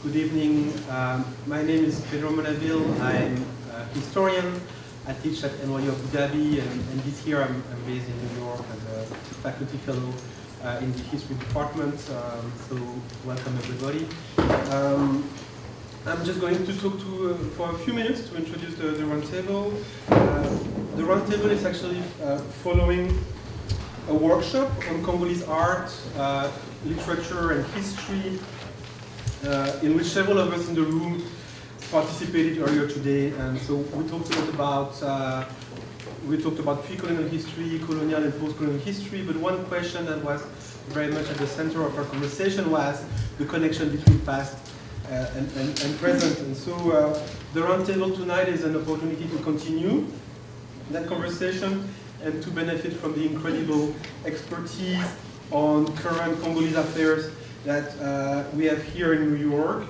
Good evening. My name is Severine Autesserre. I'm a historian. I teach at NYU Abu Dhabi, and this year I'm based in New York as a faculty fellow in the history department. So welcome everybody. I'm just going to talk for a few minutes to introduce the Roundtable. The Roundtable is actually following a workshop on Congolese art, literature and history, in which several of us in the room participated earlier today. And so we talked a lot about pre-colonial history, colonial and post-colonial history, but one question that was very much at the center of our conversation was the connection between past and present. And so the Roundtable tonight is an opportunity to continue that conversation and to benefit from the incredible expertise on current Congolese affairs that we have here in New York,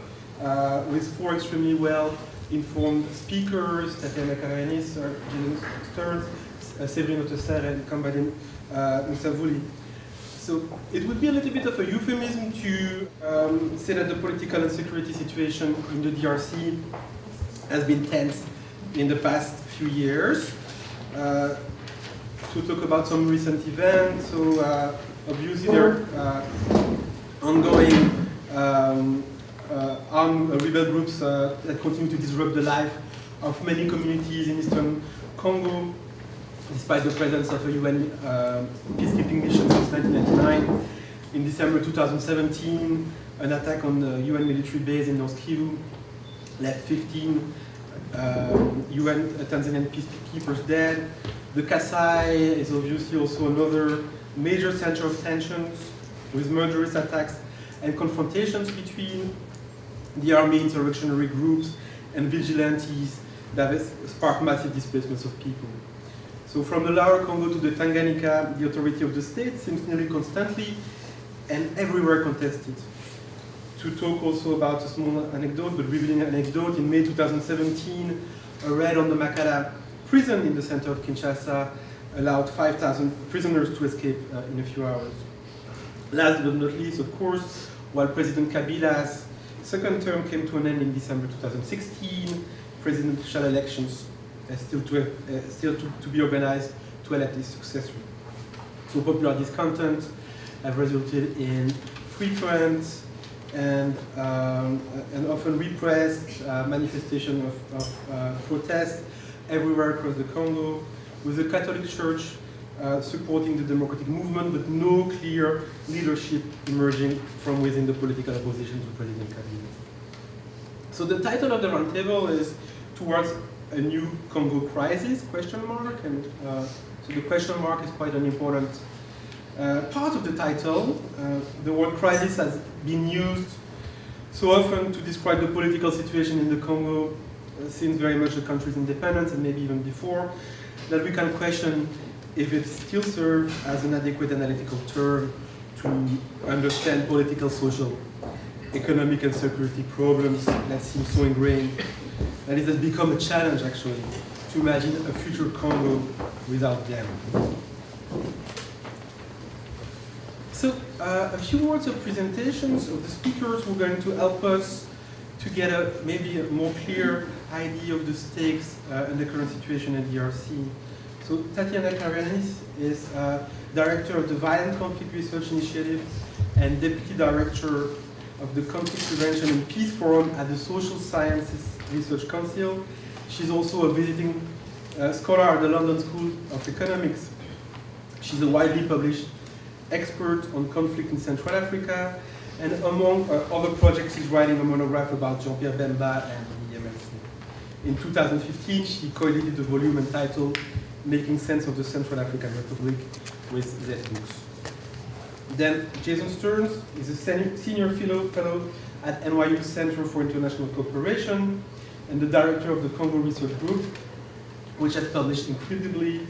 with four extremely well-informed speakers: Tatiana Carayannis, Severine Autesserre, and Kambale Musavuli. So it would be a little bit of a euphemism to say that the political and security situation in the DRC has been tense in the past few years. To talk about some recent events, so obviously there are ongoing armed rebel groups that continue to disrupt the life of many communities in eastern Congo, despite the presence of a UN peacekeeping mission since 1999. In December 2017, an attack on the UN military base in North Kivu left 15 UN Tanzanian peacekeepers dead. The Kasai is obviously also another major center of tensions, with murderous attacks and confrontations between the army insurrectionary groups and vigilantes that has sparked massive displacements of people. So from the Lower Congo to the Tanganyika, the authority of the state seems nearly constantly and everywhere contested. To talk also about a small anecdote, but revealing an anecdote, in May 2017, a raid on the Makala prison in the center of Kinshasa allowed 5,000 prisoners to escape in a few hours. Last but not least, of course, while President Kabila's second term came to an end in December 2016, presidential elections are still to be organized to elect his successor. So popular discontent have resulted in frequent and often repressed manifestation of protests everywhere across the Congo, with the Catholic Church supporting the democratic movement, but no clear leadership emerging from within the political opposition to President Kabila. So the title of the Roundtable is "Towards a New Congo Crisis?" ? And so the question mark is quite an important part of the title. The word crisis has been used so often to describe the political situation in the Congo since very much the country's independence, and maybe even before, that we can question if it still serves as an adequate analytical term to understand political, social, economic, and security problems that seem so ingrained that it has become a challenge, actually, to imagine a future Congo without them. So, a few words of presentations of the speakers who are going to help us to get maybe a more clear idea of the stakes and the current situation in DRC. So Tatiana Carayannis is director of the Violent Conflict Research Initiative and deputy director of the Conflict Prevention and Peace Forum at the Social Sciences Research Council. She's also a visiting scholar at the London School of Economics. She's a widely published expert on conflict in Central Africa, and among other projects, she's writing a monograph about Jean-Pierre Bemba and the MLC. In 2015, she co-edited the volume entitled "Making Sense of the Central African Republic" with Z Books. Then Jason Stearns is a senior fellow at NYU Center for International Cooperation and the director of the Congo Research Group, which has published incredibly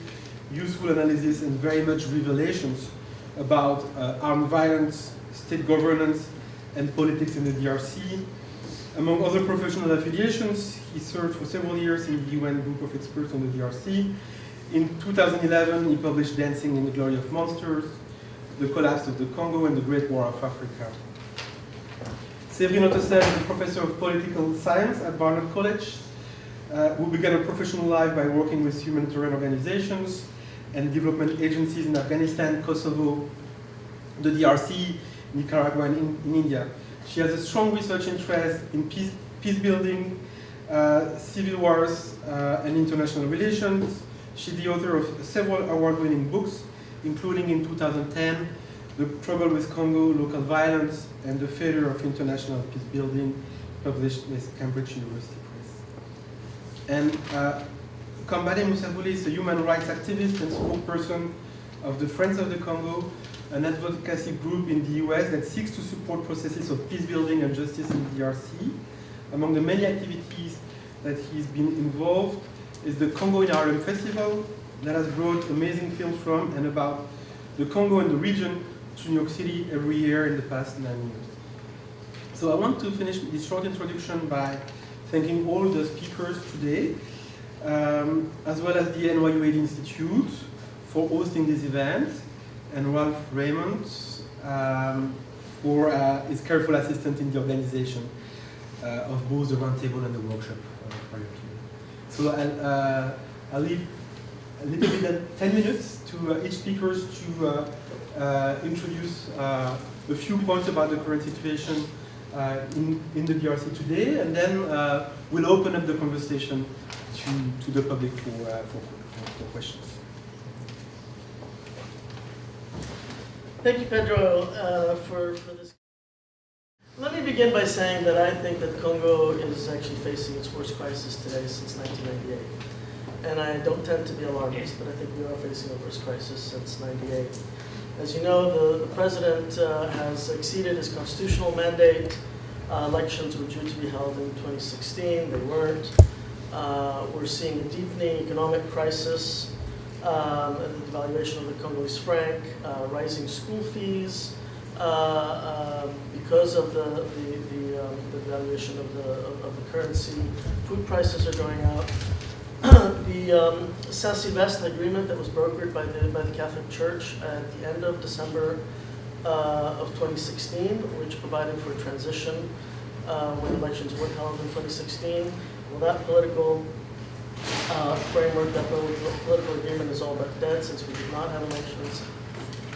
useful analysis and very much revelations about armed violence, state governance, and politics in the DRC. Among other professional affiliations, he served for several years in the UN Group of Experts on the DRC. In 2011, he published Dancing in the Glory of Monsters, The Collapse of the Congo, and the Great War of Africa. Severine Autesserre is a professor of political science at Barnard College, who began a professional life by working with humanitarian organizations and development agencies in Afghanistan, Kosovo, the DRC, Nicaragua, and in India. She has a strong research interest in peace building, civil wars, and international relations. She's the author of several award-winning books, including in 2010, The Trouble with Congo, Local Violence, and the Failure of International Peace Building, published with Cambridge University Press. And Kambale Musavuli is a human rights activist and spokesperson of the Friends of the Congo, an advocacy group in the US that seeks to support processes of peace building and justice in the DRC. Among the many activities that he's been involved is the Congo in Harlem Festival that has brought amazing films from and about the Congo and the region to New York City every year in the past 9 years. So I want to finish this short introduction by thanking all the speakers today, as well as the NYUAD Institute for hosting this event, and Ralph Raymond for his careful assistance in the organization of both the roundtable and the workshop prior to. So I'll leave a little bit than 10 minutes to each speaker to introduce a few points about the current situation in the DRC today, and then we'll open up the conversation to the public for questions. Thank you, Pedro, for this. Let me begin by saying that I think that Congo is actually facing its worst crisis today since 1998. And I don't tend to be alarmist, but I think we are facing the worst crisis since '98. As you know, the president has exceeded his constitutional mandate. Elections were due to be held in 2016. They weren't. We're seeing a deepening economic crisis, the devaluation of the Congolese franc, rising school fees because of the devaluation of the currency. Food prices are going up. The Saint-Sylvestre agreement that was brokered by the Catholic Church at the end of December of 2016, which provided for a transition when elections were held in 2016. Well, that political framework, that political agreement is all but dead since we did not have elections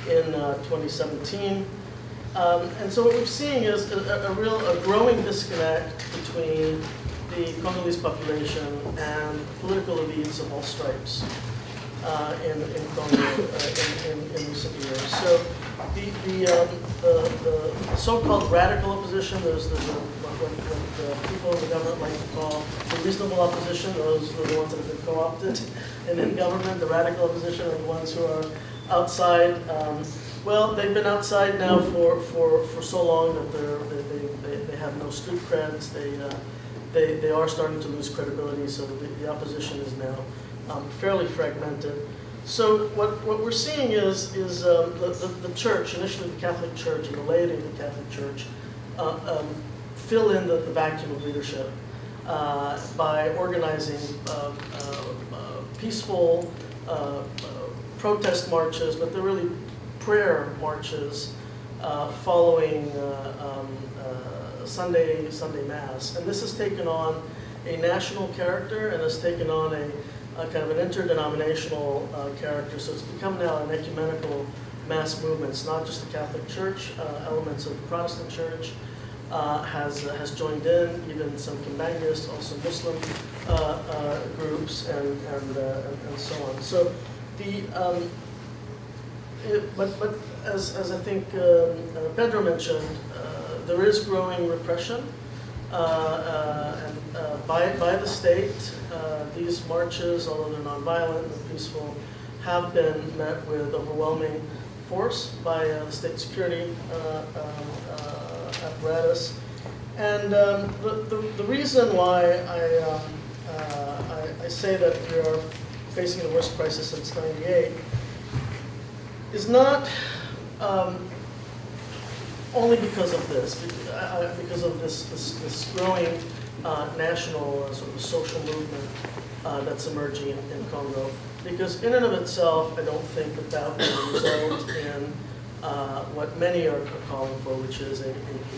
in 2017. And so what we're seeing is a growing disconnect between the Congolese population and political elites of all stripes in Congo in recent years. So the so-called radical opposition, there's what people in the government like to call the reasonable opposition. Those are the ones that have been co-opted. And in government, the radical opposition are the ones who are outside. Well, they've been outside now for so long that they have no street creds. They are starting to lose credibility, so the opposition is now fairly fragmented. So what we're seeing is the church, initially the Catholic Church and the laity of the Catholic Church, fill in the vacuum of leadership by organizing peaceful protest marches, but they're really prayer marches following Sunday Mass. And this has taken on a national character and has taken on a kind of an interdenominational character. So it's become now an ecumenical mass movement. It's not just the Catholic Church. Elements of the Protestant Church has joined in, even some Kimbangists, also Muslim groups, and so on. So but as I think Pedro mentioned, there is growing repression by the state. These marches, although they're nonviolent and peaceful, have been met with overwhelming force by the state security apparatus. And the reason why I say that we are facing the worst crisis since '98 is not only because of this, because of this growing national sort of social movement that's emerging in Congo. Because in and of itself, I don't think that will result in what many are calling for, which is a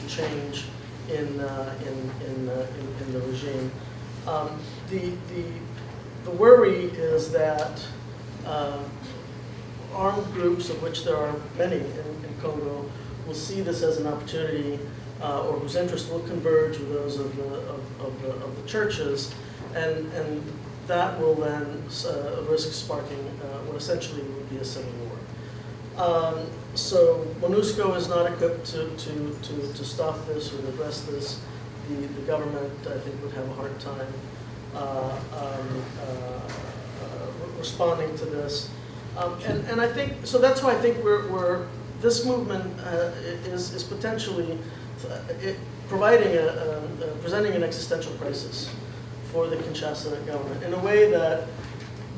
change in the regime. The worry is that armed groups, of which there are many in Congo, will see this as an opportunity, or whose interests will converge with those of the churches, and that will then risk sparking what essentially would be a civil war. So MONUSCO is not equipped to stop this or to address this. The government, I think, would have a hard time responding to this. And I think, so that's why I think this movement is potentially presenting an existential crisis for the Kinshasa government in a way that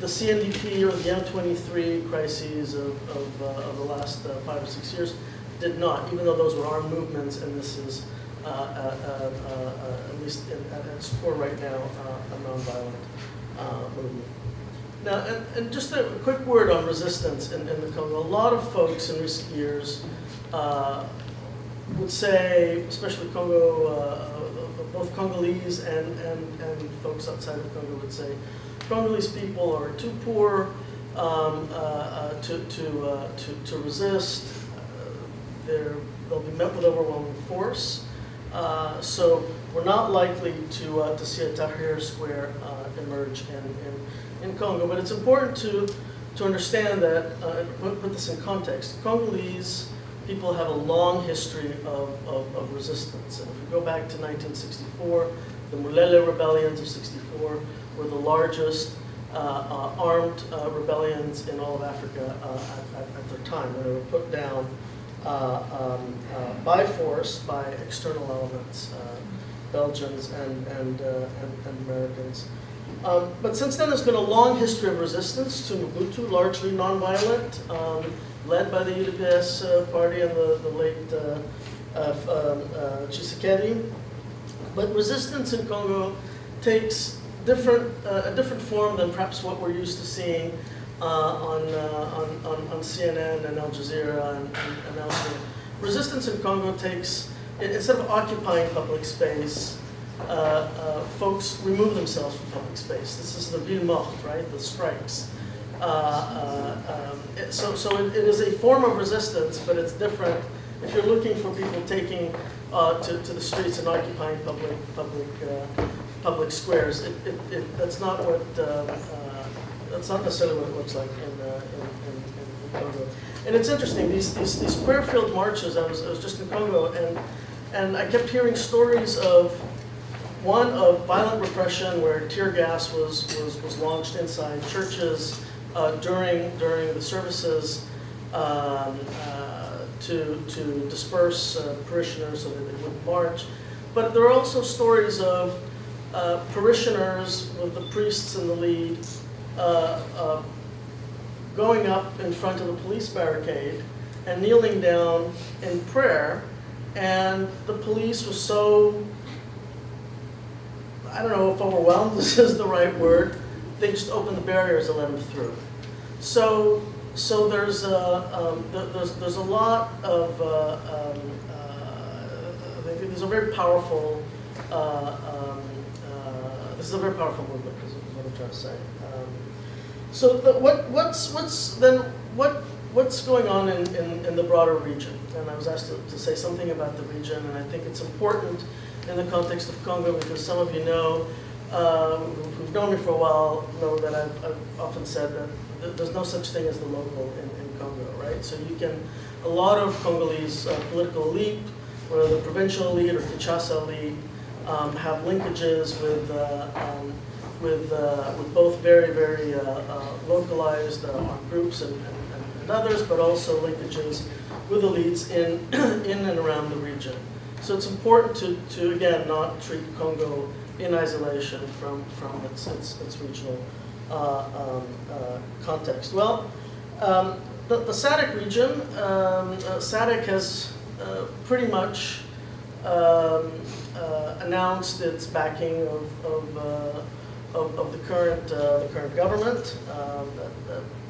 the CNDP or the M23 crises of the last 5 or 6 years did not, even though those were armed movements, and this is, at least at its core right now, a nonviolent movement. Now, and just a quick word on resistance in the Congo. A lot of folks in recent years would say, especially Congo, both Congolese and folks outside of Congo would say, Congolese people are too poor to resist. They'll be met with overwhelming force. So we're not likely to see a Tahrir Square emerge in Congo. But it's important to understand that, put this in context. Congolese people have a long history of resistance. And if we go back to 1964, the Mulele rebellions of '64 were the largest armed rebellions in all of Africa at their time, when they were put down by force by external elements, Belgians and Americans. But since then, there's been a long history of resistance to Mobutu, largely nonviolent, led by the UDPS party and the late Tshisekedi. But resistance in Congo takes a different form than perhaps what we're used to seeing on CNN and Al Jazeera and elsewhere. Resistance in Congo takes, instead of occupying public space, folks remove themselves from public space. This is the ville morte, right? The strikes. So it is a form of resistance, but it's different. If you're looking for people taking to the streets and occupying public squares, that's not what that's not necessarily what it looks like in Congo. And it's interesting, these prayer field marches. I was just in Congo, and I kept hearing stories of one of violent repression where tear gas was launched inside churches during the services to disperse parishioners so that they wouldn't march. But there are also stories of parishioners with the priests in the lead going up in front of the police barricade and kneeling down in prayer, and the police was so, I don't know if overwhelmed this is the right word, they just opened the barriers and let them through. So there's a lot of these are very powerful. This is a very powerful movement, is what I'm trying to say. So what's going on in the broader region? And I was asked to say something about the region, and I think it's important in the context of Congo because some of you know, who've known me for a while, know that I've often said that there's no such thing as the local in Congo, right? So a lot of Congolese political elite, whether the provincial elite or Kinshasa elite, have linkages with both very, very localized armed groups and others, but also linkages with elites in and around the region. So it's important to again, not treat Congo in isolation from its regional context. Well, the SADC region, SADC has pretty much announced its backing of the current government,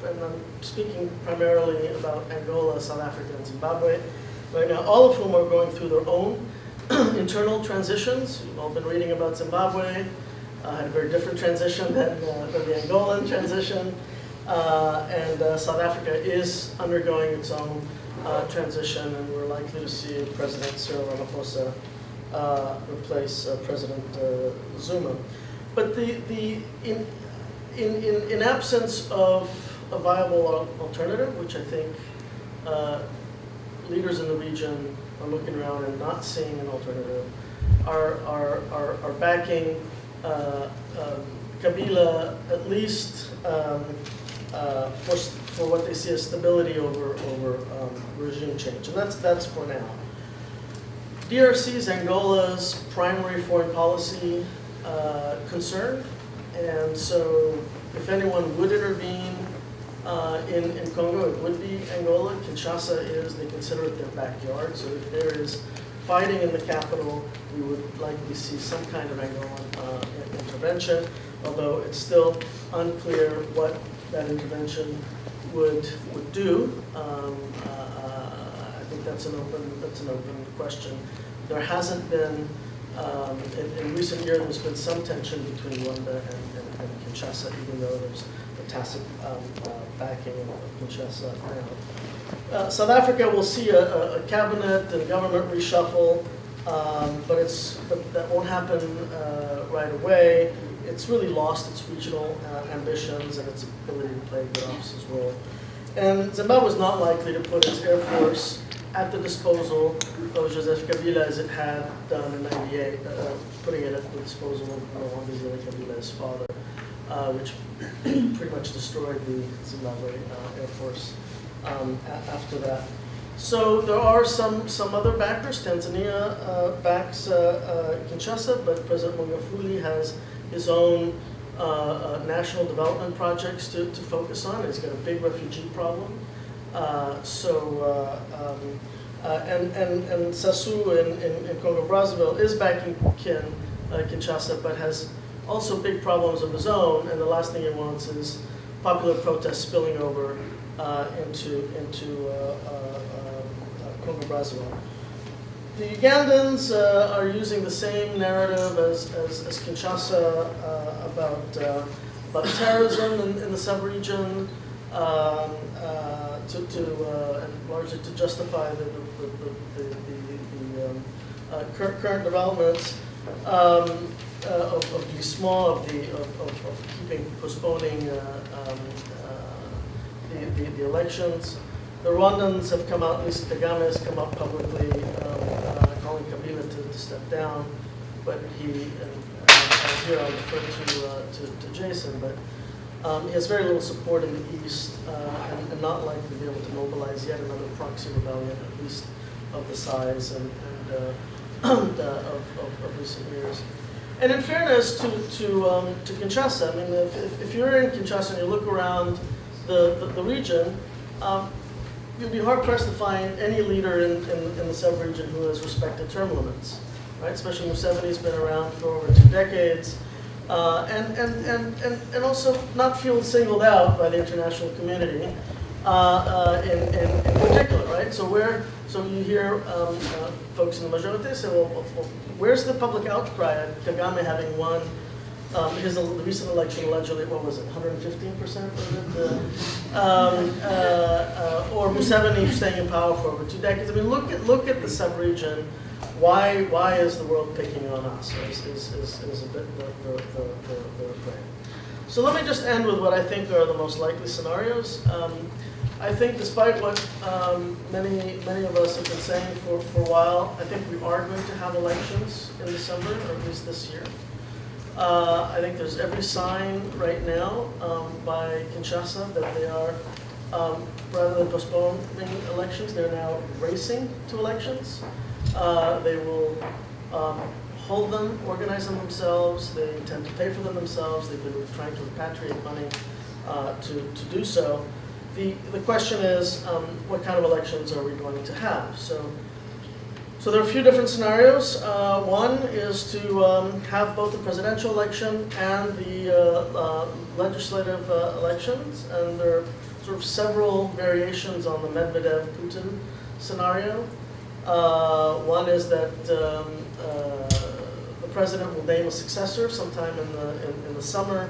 and I'm speaking primarily about Angola, South Africa, and Zimbabwe right now, all of whom are going through their own internal transitions. You've all been reading about Zimbabwe. Had a very different transition than the Angolan transition. And South Africa is undergoing its own transition, and we're likely to see President Cyril Ramaphosa replace President Zuma. But in absence of a viable alternative, which I think leaders in the region are looking around and not seeing an alternative, are backing Kabila at least for what they see as stability over regime change, and that's for now. DRC's Angola's primary foreign policy concern, and so if anyone would intervene in Congo, it would be Angola. Kinshasa is, they consider it their backyard, so if there is fighting in the capital, we would likely see some kind of Angolan intervention, although it's still unclear what that intervention would do. I think that's an open question. There hasn't been, in recent years, there's been some tension between Rwanda and Kinshasa, even though there's a tacit backing of Kinshasa now. South Africa will see a cabinet and government reshuffle, but that won't happen right away. It's really lost its regional ambitions and its ability to play a good officer's role. And Zimbabwe is not likely to put its air force at the disposal of Joseph Kabila as it had done in '98, putting it at the disposal of Rwanda Kabila's father, which pretty much destroyed the Zimbabwe Air Force after that. So there are some other backers. Tanzania backs Kinshasa, but President Magufuli has his own national development projects to focus on. He's got a big refugee problem. And Sassou in Congo-Brazzaville is backing Kinshasa, but has also big problems of his own, and the last thing he wants is popular protests spilling over into Congo-Brazzaville. The Ugandans are using the same narrative as Kinshasa about terrorism in the sub-region, and largely to justify the current developments of the small of postponing the elections. The Rwandans have come out, at least Kagame has come out publicly calling Kabila to step down, but he, and here I'll refer to Jason, but he has very little support in the East and not likely to be able to mobilize yet another proxy rebellion, at least of the size and of recent years. And in fairness to Kinshasa, I mean, if you're in Kinshasa and you look around the region, you'd be hard-pressed to find any leader in the sub-region who has respected term limits, right? Especially Museveni's been around for over 2 decades, and also not feel singled out by the international community in particular, right? So you hear folks in the majority say, well, where's the public outcry at Kagame having won his recent election, allegedly, what was it, 115%? Or Museveni staying in power for over 2 decades. I mean, look at the sub-region. Why is the world picking on us? Is a bit the refrain. So let me just end with what I think are the most likely scenarios. I think, despite what many of us have been saying for a while, I think we are going to have elections in December, or at least this year. I think there's every sign right now by Kinshasa that they are, rather than postponing elections, they're now racing to elections. They will hold them, organize them themselves. They intend to pay for them themselves. They've been trying to repatriate money to do so. The question is, what kind of elections are we going to have? So there are a few different scenarios. One is to have both the presidential election and the legislative elections, and there are sort of several variations on the Medvedev-Putin scenario. One is that the president will name a successor sometime in the summer,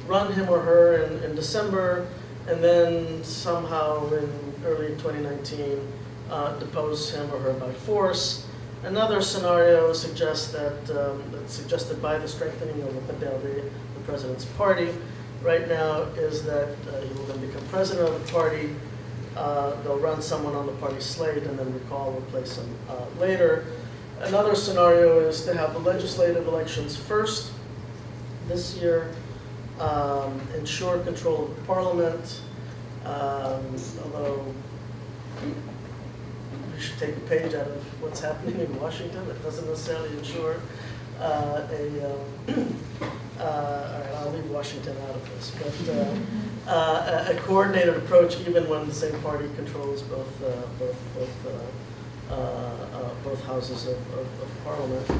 run him or her in December, and then somehow in early 2019 depose him or her by force. Another scenario suggests that that's suggested by the strengthening of the Kambale, the president's party right now, is that he will then become president of the party. They'll run someone on the party slate and then replace him later. Another scenario is to have the legislative elections first this year, ensure control of the parliament, although we should take a page out of what's happening in Washington. It doesn't necessarily ensure all right, I'll leave Washington out of this, but a coordinated approach even when the same party controls both houses of parliament.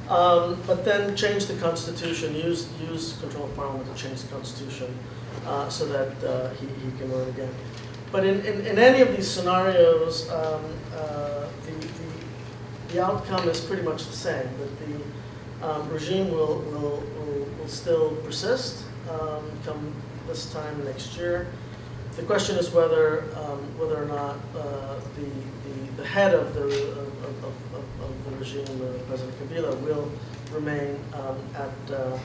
But then change the constitution, use control of parliament to change the constitution so that he can run again. But in any of these scenarios, the outcome is pretty much the same. That the regime will still persist come this time next year. The question is whether or not the head of the regime, President Kabila, will remain at the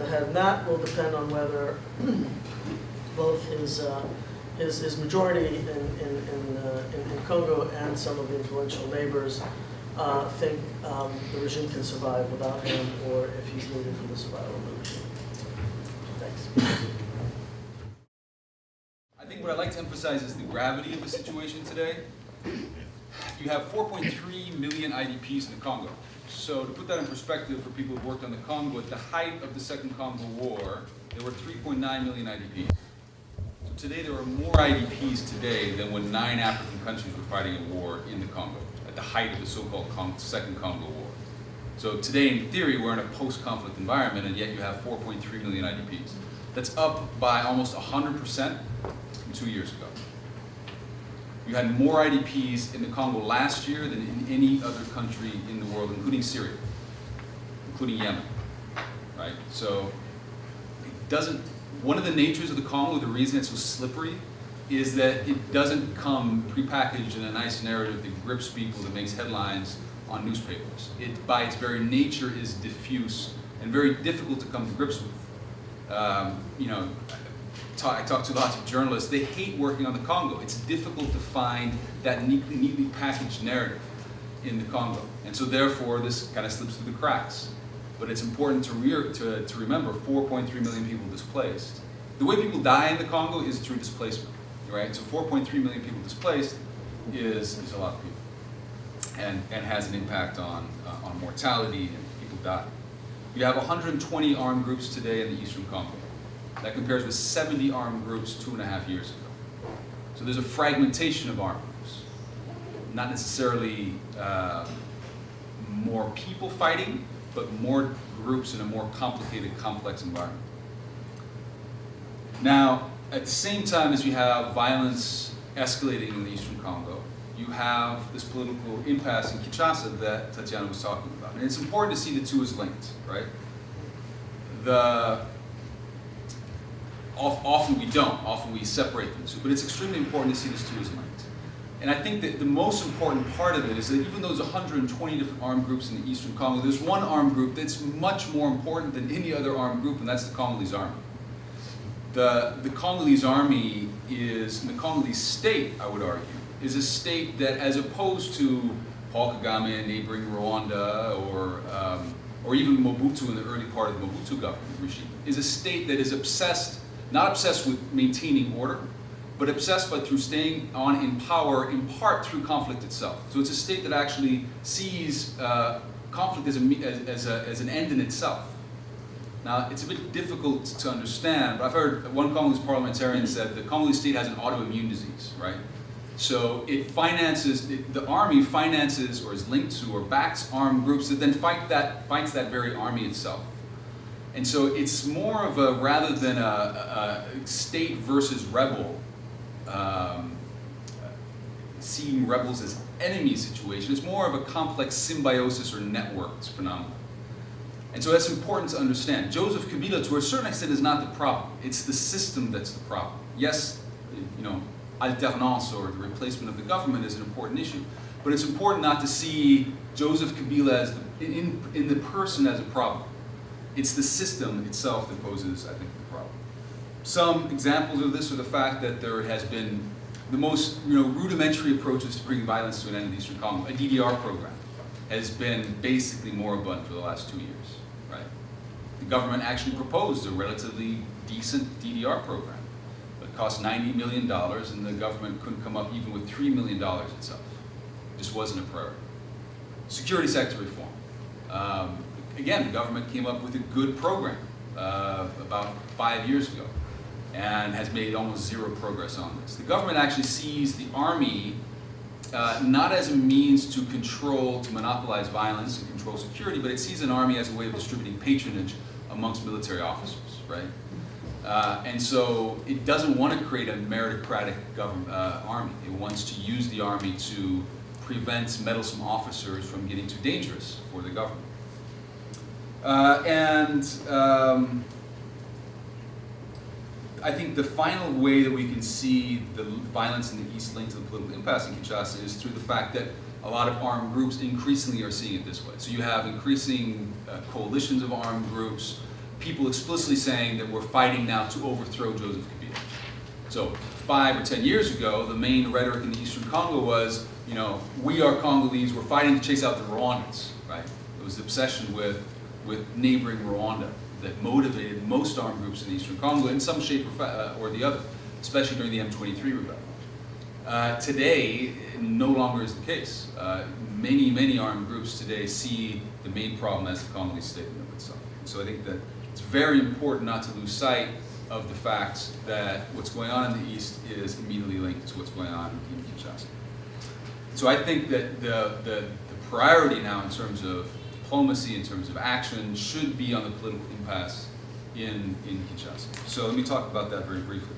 head, and that will depend on whether both his majority in Congo and some of the influential neighbors think the regime can survive without him, or if he's needed for the survival of the regime. Thanks. I think what I'd like to emphasize is the gravity of the situation today. You have 4.3 million IDPs in the Congo. So to put that in perspective for people who've worked on the Congo, at the height of the Second Congo War, there were 3.9 million IDPs. So today there are more IDPs today than when 9 African countries were fighting a war in the Congo, at the height of the so-called Second Congo War. So today, in theory, we're in a post-conflict environment, and yet you have 4.3 million IDPs. That's up by almost 100% from 2 years ago. You had more IDPs in the Congo last year than in any other country in the world, including Syria, including Yemen, right? So it doesn't, one of the natures of the Congo, the reason it's so slippery, is that it doesn't come prepackaged in a nice narrative that grips people, that makes headlines on newspapers. It, by its very nature, is diffuse and very difficult to come to grips with. I talk to lots of journalists. They hate working on the Congo. It's difficult to find that neatly packaged narrative in the Congo. And so therefore, this kind of slips through the cracks. But it's important to remember 4.3 million people displaced. The way people die in the Congo is through displacement, right? So 4.3 million people displaced is a lot of people, and has an impact on mortality, and people die. You have 120 armed groups today in the Eastern Congo. That compares with 70 armed groups 2.5 years ago. So there's a fragmentation of armed groups. Not necessarily more people fighting, but more groups in a more complicated, complex environment. Now, at the same time as you have violence escalating in the Eastern Congo, you have this political impasse in Kinshasa that Tatiana was talking about. And it's important to see the two as linked, right? Often we don't, often we separate them two, but it's extremely important to see these two as linked. And I think that the most important part of it is that even though there's 120 different armed groups in the Eastern Congo, there's one armed group that's much more important than any other armed group, and that's the Congolese army. The Congolese army is, the Congolese state, I would argue, is a state that, as opposed to Paul Kagame neighboring Rwanda, or even Mobutu in the early part of the Mobutu government regime, is a state that is obsessed, not obsessed with maintaining order, but obsessed by through staying on in power, in part through conflict itself. So it's a state that actually sees conflict as an end in itself. Now, it's a bit difficult to understand, but I've heard one Congolese parliamentarian said the Congolese state has an autoimmune disease, right? So it finances, the army finances or is linked to or backs armed groups that then fights that very army itself. And so it's more of a, rather than a state versus rebel, seeing rebels as enemy situation. It's more of a complex symbiosis or networked phenomenon. And so that's important to understand. Joseph Kabila, to a certain extent, is not the problem. It's the system that's the problem. Yes, you know, alternance or the replacement of the government is an important issue, but it's important not to see Joseph Kabila as in the person as a problem. It's the system itself that poses, I think, the problem. Some examples of this are the fact that there has been the most rudimentary approaches to bringing violence to an end in Eastern Congo. A DDR program has been basically moribund for the last 2 years, right? The government actually proposed a relatively decent DDR program. It cost $90 million, and the government couldn't come up even with $3 million itself. It just wasn't a priority. Security sector reform. Again, the government came up with a good program about 5 years ago and has made almost zero progress on this. The government actually sees the army not as a means to control, to monopolize violence and control security, but it sees an army as a way of distributing patronage amongst military officers, right? And so it doesn't want to create a meritocratic army. It wants to use the army to prevent meddlesome officers from getting too dangerous for the government. I think the final way that we can see the violence in the East linked to the political impasse in Kinshasa is through the fact that a lot of armed groups increasingly are seeing it this way. So you have increasing coalitions of armed groups, people explicitly saying that we're fighting now to overthrow Joseph Kabila. So 5 or 10 years ago, the main rhetoric in the Eastern Congo was, we are Congolese, we're fighting to chase out the Rwandans, right? It was the obsession with neighboring Rwanda that motivated most armed groups in Eastern Congo in some shape or the other, especially during the M23 rebellion. Today, no longer is the case. Many armed groups today see the main problem as the Congolese state in of itself. So I think that it's very important not to lose sight of the fact that what's going on in the East is immediately linked to what's going on in Kinshasa. So I think that the priority now in terms of diplomacy, in terms of action, should be on the political impasse in Kinshasa. So let me talk about that very briefly.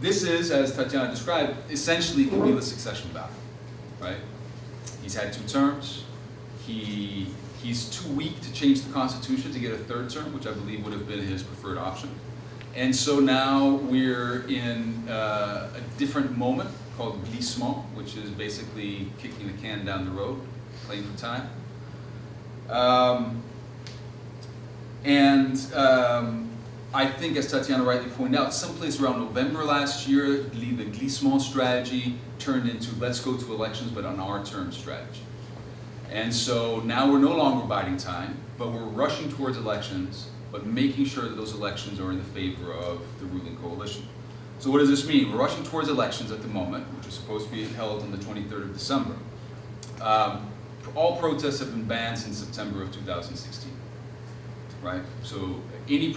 This is, as Tatiana described, essentially Kabila's succession battle, right? He's had 2 terms. He's too weak to change the constitution to get a 3rd term, which I believe would have been his preferred option. And so now we're in a different moment called glissement, which is basically kicking the can down the road, playing for time. I think, as Tatiana rightly pointed out, someplace around November last year, the glissement strategy turned into let's go to elections, but on our term strategy. And so now we're no longer biding time, but we're rushing towards elections, but making sure that those elections are in the favor of the ruling coalition. So what does this mean? We're rushing towards elections at the moment, which is supposed to be held on the 23rd of December. All protests have been banned since September of 2016, right? So any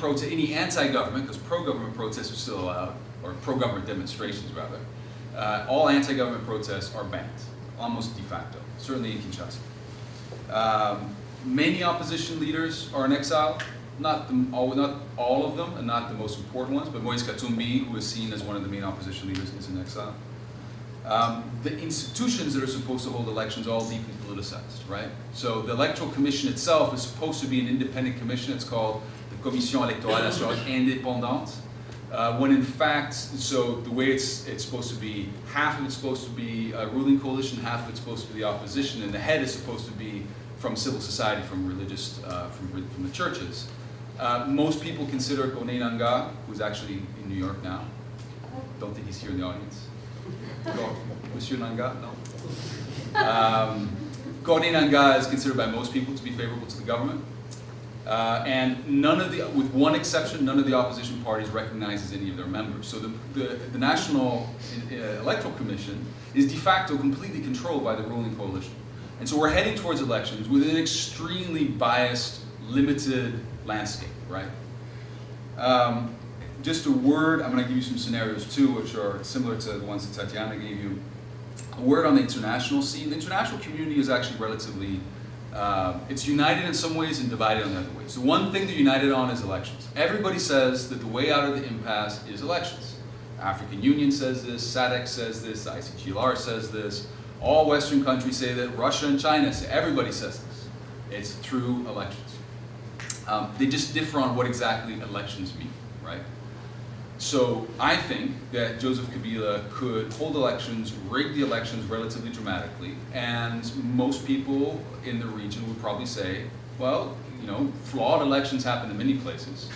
anti-government, because pro-government protests are still allowed, or pro-government demonstrations rather, all anti-government protests are banned, almost de facto, certainly in Kinshasa. Many opposition leaders are in exile, not all of them, and not the most important ones, but Moise Katumbi, who is seen as one of the main opposition leaders, is in exile. The institutions that are supposed to hold elections are all deeply politicized, right? So the Electoral Commission itself is supposed to be an independent commission. It's called the Commission Electorale Nationale Indépendante. When in fact, so the way it's supposed to be, half of it's supposed to be a ruling coalition, half of it's supposed to be the opposition, and the head is supposed to be from civil society, from religious, from the churches. Most people consider Corneille Nangaa, who's actually in New York now. Don't think he's here in the audience. Monsieur Nangaa? No. Corneille Nangaa is considered by most people to be favorable to the government. And with one exception, none of the opposition parties recognizes any of their members. So the National Electoral Commission is de facto completely controlled by the ruling coalition. And so we're heading towards elections with an extremely biased, limited landscape, right? Just a word, I'm going to give you some scenarios too, which are similar to the ones that Tatiana gave you. A word on the international scene. The international community is actually relatively, it's united in some ways and divided in other ways. So one thing they're united on is elections. Everybody says that the way out of the impasse is elections. African Union says this, SADC says this, the ICGLR says this. All Western countries say that, Russia and China say, everybody says this. It's through elections. They just differ on what exactly elections mean, right? So I think that Joseph Kabila could hold elections, rig the elections relatively dramatically, and most people in the region would probably say, well, you know, flawed elections happen in many places.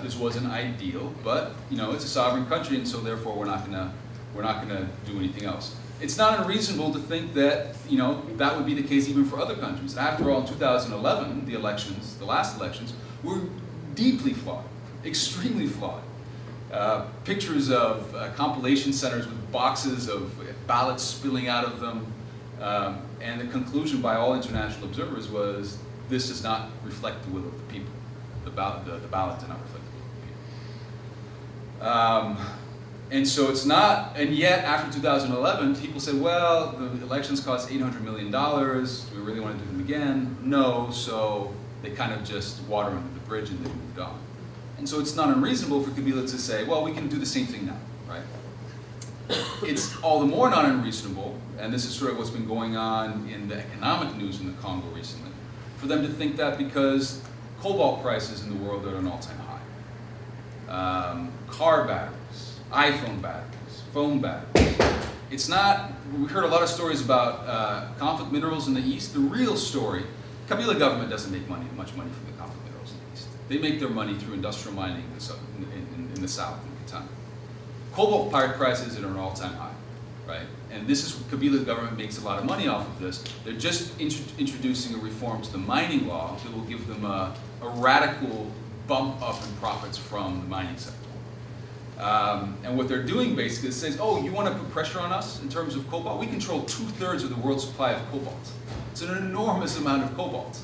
This wasn't ideal, but you know, it's a sovereign country, and so therefore we're not gonna do anything else. It's not unreasonable to think that, you know, that would be the case even for other countries. After all, in 2011, the elections, the last elections, were deeply flawed, extremely flawed. Pictures of compilation centers with boxes of ballots spilling out of them, and the conclusion by all international observers was this does not reflect the will of the people. The ballot did not reflect the will of the people. And so it's not, and yet after 2011, people said, well, the elections cost $800 million, do we really want to do them again? No, so they kind of just water under the bridge and they moved on. And so it's not unreasonable for Kabila to say, well, we can do the same thing now, right? It's all the more not unreasonable, and this is sort of what's been going on in the economic news in the Congo recently, for them to think that because cobalt prices in the world are at an all-time high. Car batteries, iPhone batteries, phone batteries. It's not, we heard a lot of stories about conflict minerals in the East. The real story, Kabila government doesn't make much money from the conflict minerals in the East. They make their money through industrial mining in the South, in Katanga. Cobalt prices are at an all-time high, right? And this is, Kabila government makes a lot of money off of this. They're just introducing a reform to the mining law that will give them a radical bump up in profits from the mining sector. And what they're doing basically is says, oh, you want to put pressure on us in terms of cobalt? We control 2/3 of the world's supply of cobalt. It's an enormous amount of cobalt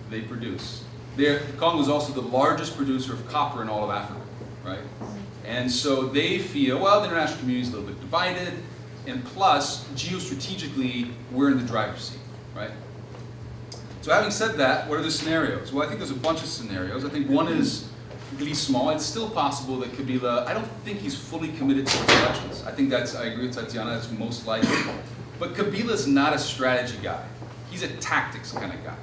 they produce. Congo is also the largest producer of copper in all of Africa, right? And so they feel, well, the international community is a little bit divided, and plus, geostrategically, we're in the driver's seat, right? So having said that, what are the scenarios? Well, I think there's a bunch of scenarios. I think one is really small. It's still possible that Kabila, I don't think he's fully committed to elections. I think I agree with Tatiana, that's most likely. But Kabila's not a strategy guy. He's a tactics kind of guy.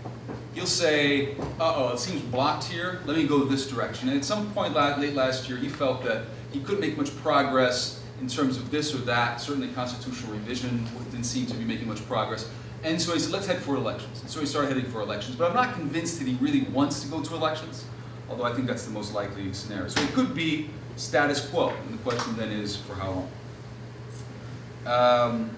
He'll say, uh-oh, it seems blocked here, let me go this direction. And at some point late last year, he felt that he couldn't make much progress in terms of this or that. Certainly constitutional revision didn't seem to be making much progress. And so he said, let's head for elections. And so he started heading for elections. But I'm not convinced that he really wants to go to elections, although I think that's the most likely scenario. So it could be status quo, and the question then is for how long.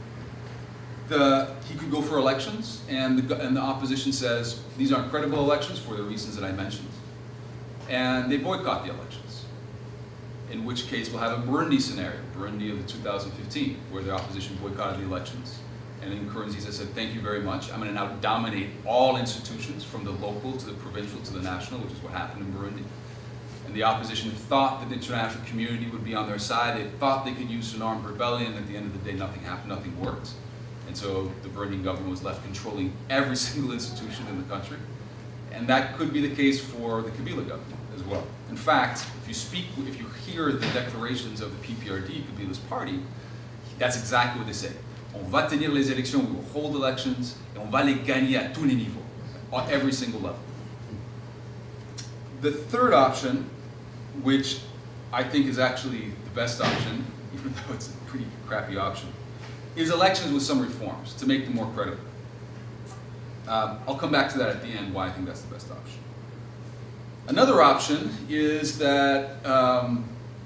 He could go for elections, and the opposition says these aren't credible elections for the reasons that I mentioned, and they boycott the elections. In which case we'll have a Burundi scenario, Burundi of the 2015, where the opposition boycotted the elections. And in Nkurunziza said, thank you very much. I'm going to now dominate all institutions, from the local to the provincial to the national, which is what happened in Burundi. And the opposition thought that the international community would be on their side. They thought they could use an armed rebellion. At the end of the day, nothing happened, nothing worked. And so the Burundian government was left controlling every single institution in the country. And that could be the case for the Kabila government as well. In fact, if you hear the declarations of the PPRD, Kabila's party, that's exactly what they say. On va tenir les élections, we will hold elections, and on va les gagner à tous les niveaux, on every single level. The third option, which I think is actually the best option, even though it's a pretty crappy option, is elections with some reforms to make them more credible. I'll come back to that at the end, why I think that's the best option. Another option is that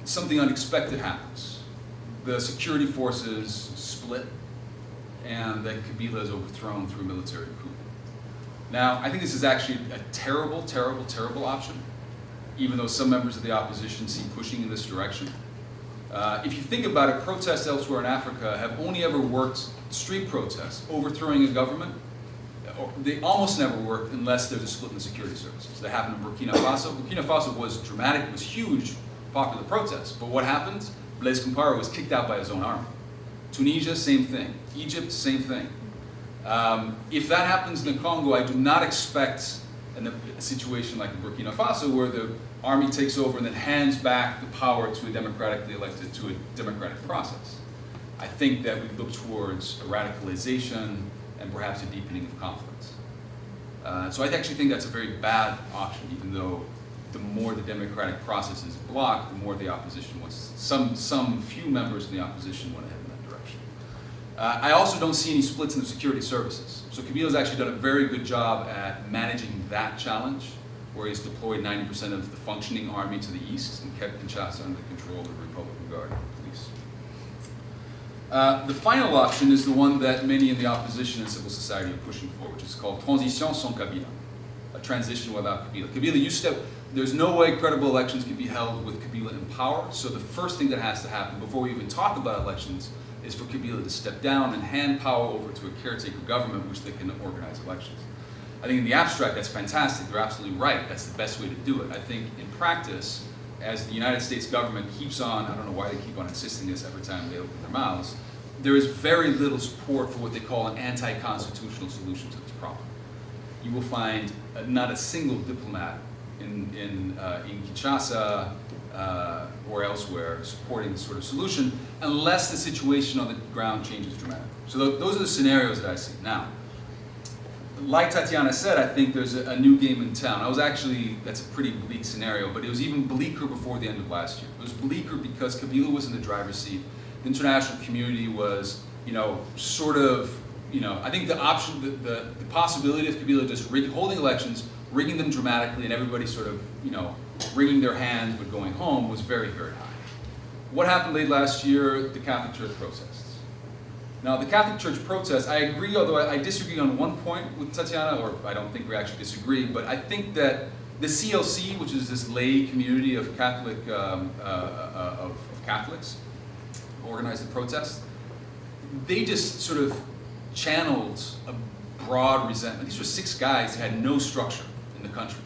something unexpected happens. The security forces split, and that Kabila is overthrown through a military coup. Now, I think this is actually a terrible, terrible, terrible option, even though some members of the opposition seem pushing in this direction. If you think about it, protests elsewhere in Africa have only ever worked, street protests, overthrowing a government. They almost never work unless there's a split in the security services. That happened in Burkina Faso. Burkina Faso was dramatic, it was huge, popular protest. But what happened? Blaise Compaoré was kicked out by his own army. Tunisia, same thing. Egypt, same thing. If that happens in the Congo, I do not expect a situation like in Burkina Faso where the army takes over and then hands back the power to a democratically elected, to a democratic process. I think that we look towards a radicalization and perhaps a deepening of conflicts. So I actually think that's a very bad option, even though the more the democratic process is blocked, the more the opposition wants. Some few members in the opposition want to head in that direction. I also don't see any splits in the security services. So Kabila's actually done a very good job at managing that challenge, where he's deployed 90% of the functioning army to the east and kept Kinshasa under the control of the Republican Guard and police. The final option is the one that many in the opposition and civil society are pushing for, which is called transition sans Kabila, a transition without Kabila. Kabila used to, there's no way credible elections can be held with Kabila in power, so the first thing that has to happen before we even talk about elections is for Kabila to step down and hand power over to a caretaker government which they can organize elections. I think in the abstract that's fantastic, they're absolutely right, that's the best way to do it. I think in practice, as the United States government keeps on, I don't know why they keep on insisting this every time they open their mouths, there is very little support for what they call an anti-constitutional solution to this problem. You will find not a single diplomat in Kinshasa or elsewhere supporting this sort of solution unless the situation on the ground changes dramatically. So those are the scenarios that I see. Now, like Tatiana said, I think there's a new game in town. That's a pretty bleak scenario, but it was even bleaker before the end of last year. It was bleaker because Kabila was in the driver's seat. The international community was, sort of, I think the option, the possibility of Kabila just holding elections, rigging them dramatically, and everybody sort of, wringing their hands but going home was very, very high. What happened late last year? The Catholic Church protests. Now, the Catholic Church protests, I agree, although I disagree on one point with Tatiana, or I don't think we actually disagree, but I think that the CLC, which is this lay community of Catholics, organized the protests, they just sort of channeled a broad resentment. These were 6 guys that had no structure in the country.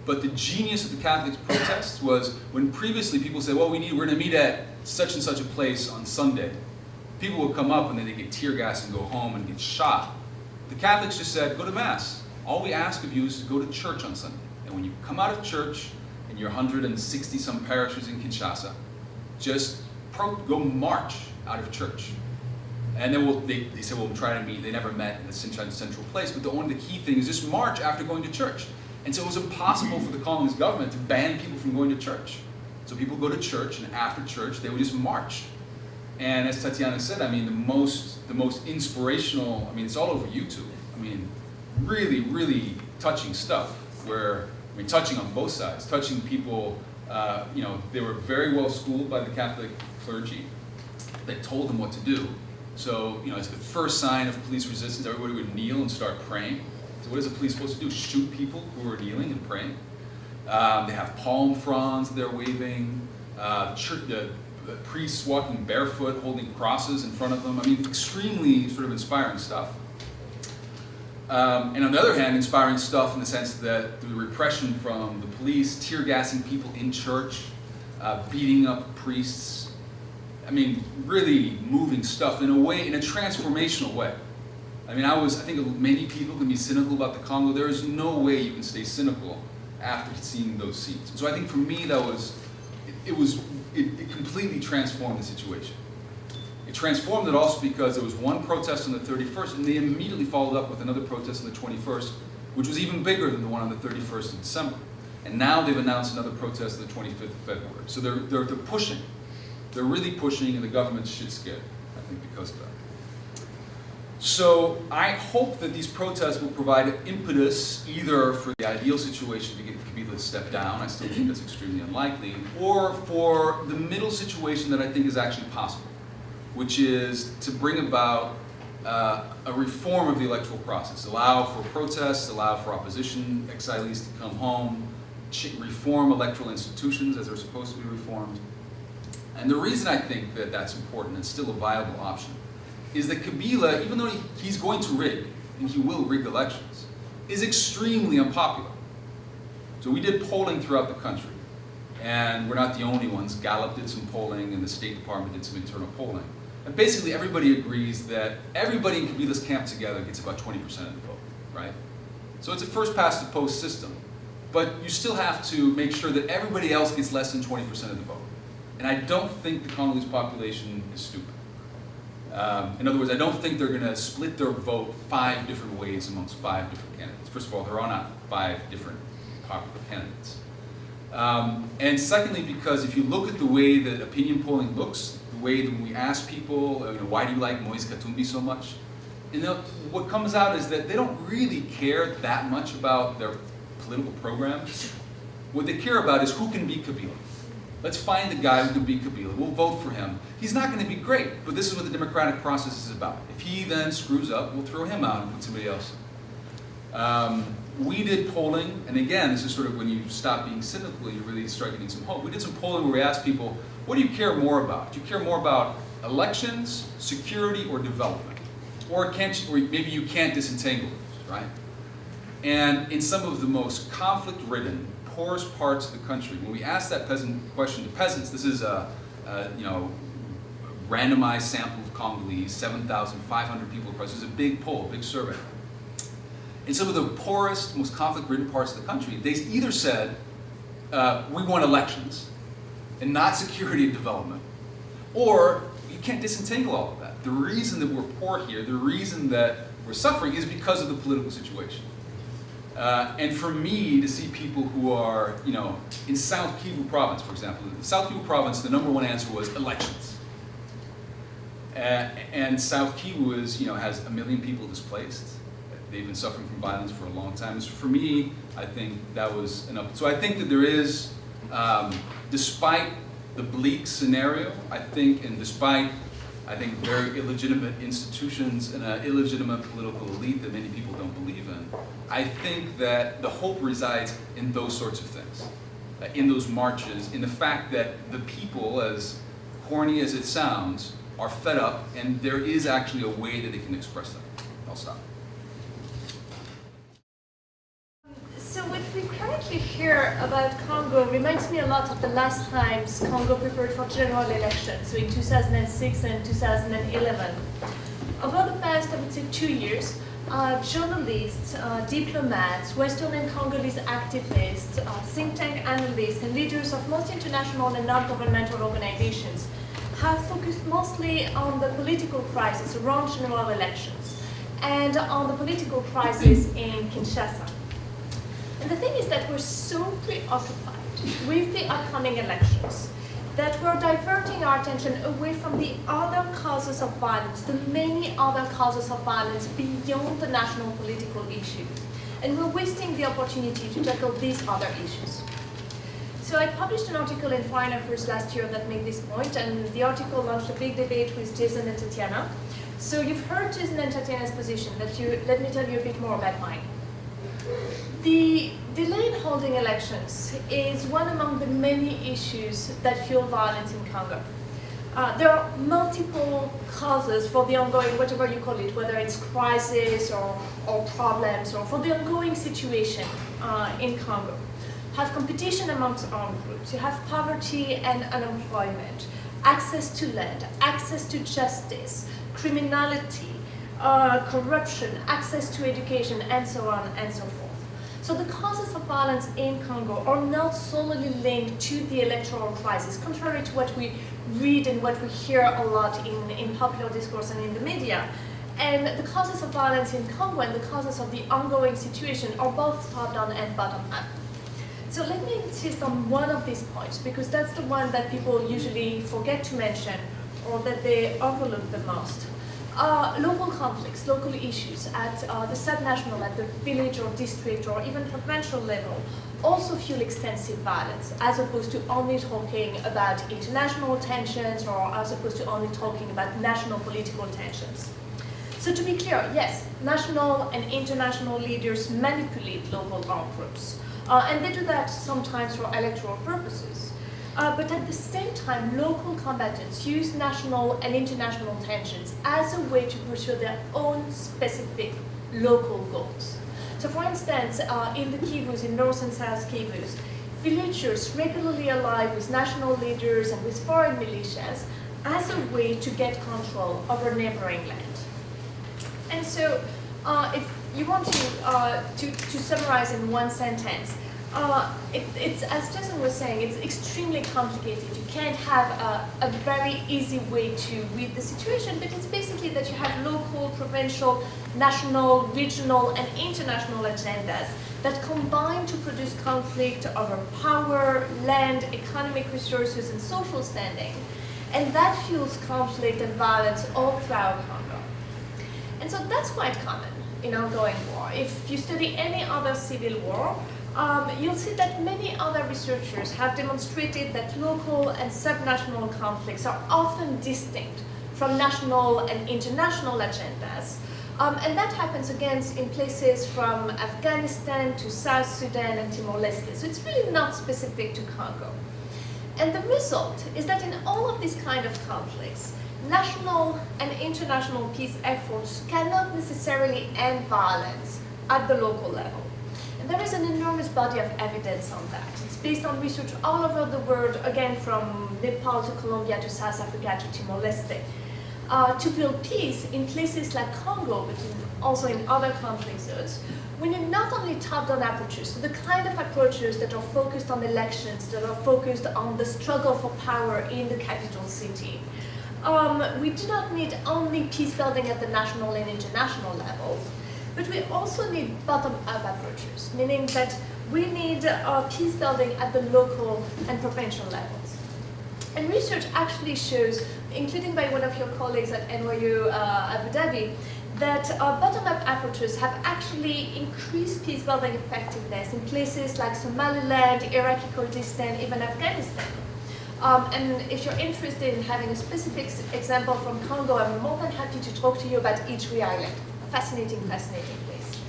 But the genius of the Catholic protests was when previously people said, well, we're going to meet at such and such a place on Sunday. People would come up and then they get tear gas and go home and get shot. The Catholics just said, go to Mass. All we ask of you is to go to church on Sunday. And when you come out of church in your 160 some parishes in Kinshasa, just go march out of church. And then they said, we'll try to meet. They never met in the central place, but the key thing is just march after going to church. And so it was impossible for the Congolese government to ban people from going to church. So people go to church, and after church, they would just march. And as Tatiana said, I mean, the most inspirational, I mean, it's all over YouTube. I mean, really, really touching stuff touching on both sides, touching people, they were very well schooled by the Catholic clergy. They told them what to do. So, as the first sign of police resistance, everybody would kneel and start praying. So what is the police supposed to do? Shoot people who are kneeling and praying? They have palm fronds they're waving. The priests walking barefoot, holding crosses in front of them. I mean, extremely sort of inspiring stuff. And on the other hand, inspiring stuff in the sense that the repression from the police, tear gassing people in church, beating up priests. I mean, really moving stuff in a transformational way. I mean, I think many people can be cynical about the Congo. There is no way you can stay cynical after seeing those scenes. And so I think for me, it completely transformed the situation. It transformed it also because there was one protest on the 31st, and they immediately followed up with another protest on the 21st, which was even bigger than the one on the 31st of December. And now they've announced another protest on the 25th of February. So they're pushing. They're really pushing, and the government's shit scared, I think, because of that. So I hope that these protests will provide impetus either for the ideal situation to get Kabila to step down, I still think that's extremely unlikely, or for the middle situation that I think is actually possible, which is to bring about a reform of the electoral process, allow for protests, allow for opposition exiles to come home, reform electoral institutions as they're supposed to be reformed. And the reason I think that that's important and still a viable option is that Kabila, even though he's going to rig, and he will rig elections, is extremely unpopular. So we did polling throughout the country, and we're not the only ones. Gallup did some polling, and the State Department did some internal polling. And basically everybody agrees that everybody in Kabila's camp together gets about 20% of the vote, right? So it's a first-past-the-post system, but you still have to make sure that everybody else gets less than 20% of the vote. And I don't think the Congolese population is stupid. In other words, I don't think they're going to split their vote 5 different ways amongst 5 different candidates. First of all, there are not 5 different popular candidates. And secondly, because if you look at the way that opinion polling looks, the way that when we ask people, why do you like Moise Katumbi so much? And what comes out is that they don't really care that much about their political programs. What they care about is who can beat Kabila. Let's find the guy who can beat Kabila. We'll vote for him. He's not going to be great, but this is what the democratic process is about. If he then screws up, we'll throw him out and put somebody else in. We did polling, and again, this is sort of when you stop being cynical, you really start getting some hope. We did some polling where we asked people, what do you care more about? Do you care more about elections, security, or development? Or maybe you can't disentangle those, right? And in some of the most conflict-ridden, poorest parts of the country, when we asked that question to peasants, this is a randomized sample of Congolese, 7,500 people across. It was a big poll, a big survey. In some of the poorest, most conflict-ridden parts of the country, they either said, we want elections, and not security and development, or you can't disentangle all of that. The reason that we're poor here, the reason that we're suffering is because of the political situation. And for me to see people who are, in South Kivu province, for example, in South Kivu province, the #1 answer was elections. And South Kivu is, has 1 million people displaced. They've been suffering from violence for a long time. So for me, I think that was enough. So I think that there is, despite the bleak scenario, despite very illegitimate institutions and an illegitimate political elite that many people don't believe in, I think that the hope resides in those sorts of things, in those marches, in the fact that the people, as corny as it sounds, are fed up, and there is actually a way that they can express that. I'll stop. So what we currently hear about Congo reminds me a lot of the last times Congo prepared for general elections, so in 2006 and 2011. Over the past, I would say, 2 years, journalists, diplomats, Western and Congolese activists, think tank analysts, and leaders of most international and non-governmental organizations have focused mostly on the political crisis around general elections and on the political crisis in Kinshasa. And the thing is that we're so preoccupied with the upcoming elections that we're diverting our attention away from the other causes of violence, the many other causes of violence beyond the national political issue. And we're wasting the opportunity to tackle these other issues. So I published an article in Foreign Affairs last year that made this point, and the article launched a big debate with Jason and Tatiana. So you've heard Jason and Tatiana's position, let me tell you a bit more about mine. The delay in holding elections is one among the many issues that fuel violence in Congo. There are multiple causes for the ongoing, whatever you call it, whether it's crisis or problems, or for the ongoing situation in Congo. You have competition amongst armed groups, you have poverty and unemployment, access to land, access to justice, criminality, corruption, access to education, and so on and so forth. So the causes of violence in Congo are not solely linked to the electoral crisis, contrary to what we read and what we hear a lot in popular discourse and in the media. And the causes of violence in Congo and the causes of the ongoing situation are both top-down and bottom-up. So let me insist on one of these points, because that's the one that people usually forget to mention or that they overlook the most. Local conflicts, local issues at the subnational, at the village or district or even provincial level also fuel extensive violence, as opposed to only talking about international tensions or as opposed to only talking about national political tensions. So to be clear, yes, national and international leaders manipulate local armed groups. And they do that sometimes for electoral purposes. But at the same time, local combatants use national and international tensions as a way to pursue their own specific local goals. So for instance, in the Kivus, in North and South Kivus, villagers regularly ally with national leaders and with foreign militias as a way to get control over neighboring land. And so if you want to summarize in one sentence, it's, as Jason was saying, it's extremely complicated. You can't have a very easy way to read the situation, but it's basically that you have local, provincial, national, regional, and international agendas that combine to produce conflict over power, land, economic resources, and social standing. And that fuels conflict and violence all throughout Congo. And so that's quite common in ongoing war. If you study any other civil war, you'll see that many other researchers have demonstrated that local and subnational conflicts are often distinct from national and international agendas. And that happens again in places from Afghanistan to South Sudan and Timor-Leste. So it's really not specific to Congo. And the result is that in all of these kind of conflicts, national and international peace efforts cannot necessarily end violence at the local level. And there is an enormous body of evidence on that. It's based on research all over the world, again from Nepal to Colombia to South Africa to Timor-Leste. To build peace in places like Congo, but also in other conflict zones, we need not only top-down approaches, so the kind of approaches that are focused on elections, that are focused on the struggle for power in the capital city. We do not need only peace building at the national and international levels, but we also need bottom-up approaches, meaning that we need peace building at the local and provincial levels. And research actually shows, including by one of your colleagues at NYU Abu Dhabi, that bottom-up approaches have actually increased peace-building effectiveness in places like Somaliland, Iraqi Kurdistan, even Afghanistan. And if you're interested in having a specific example from Congo, I'm more than happy to talk to you about Ituri Island. Fascinating, fascinating place.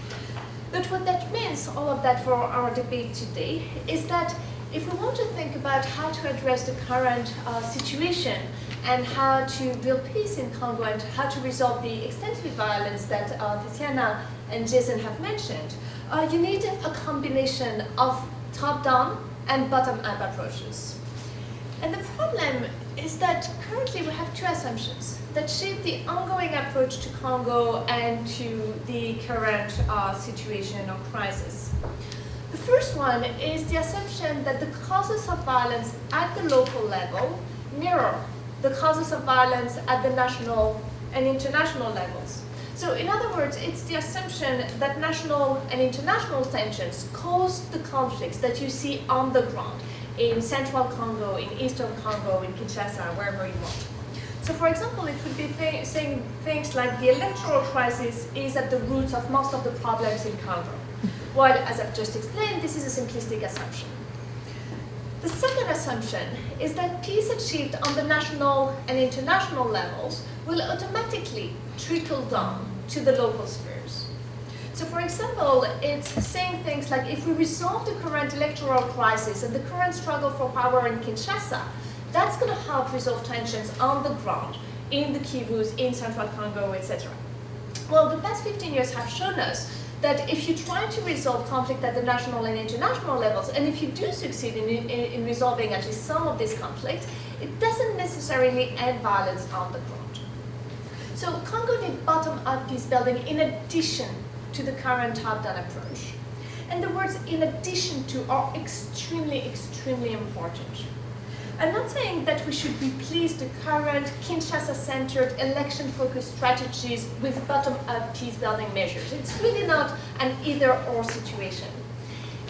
But what that means, all of that for our debate today, is that if we want to think about how to address the current situation and how to build peace in Congo and how to resolve the extensive violence that Tatiana and Jason have mentioned, you need a combination of top-down and bottom-up approaches. And the problem is that currently we have two assumptions that shape the ongoing approach to Congo and to the current situation or crisis. The first one is the assumption that the causes of violence at the local level mirror the causes of violence at the national and international levels. So in other words, it's the assumption that national and international tensions cause the conflicts that you see on the ground in central Congo, in eastern Congo, in Kinshasa, wherever you want. So for example, it would be saying things like the electoral crisis is at the roots of most of the problems in Congo. While, as I've just explained, this is a simplistic assumption. The second assumption is that peace achieved on the national and international levels will automatically trickle down to the local spheres. So for example, it's saying things like if we resolve the current electoral crisis and the current struggle for power in Kinshasa, that's going to help resolve tensions on the ground, in the Kivus, in central Congo, etc. Well, the past 15 years have shown us that if you try to resolve conflict at the national and international levels, and if you do succeed in resolving at least some of this conflict, it doesn't necessarily end violence on the ground. So Congo needs bottom-up peace building in addition to the current top-down approach. And the words "in addition to" are extremely, extremely important. I'm not saying that we should replace the current Kinshasa-centered, election-focused strategies with bottom-up peace-building measures. It's really not an either-or situation.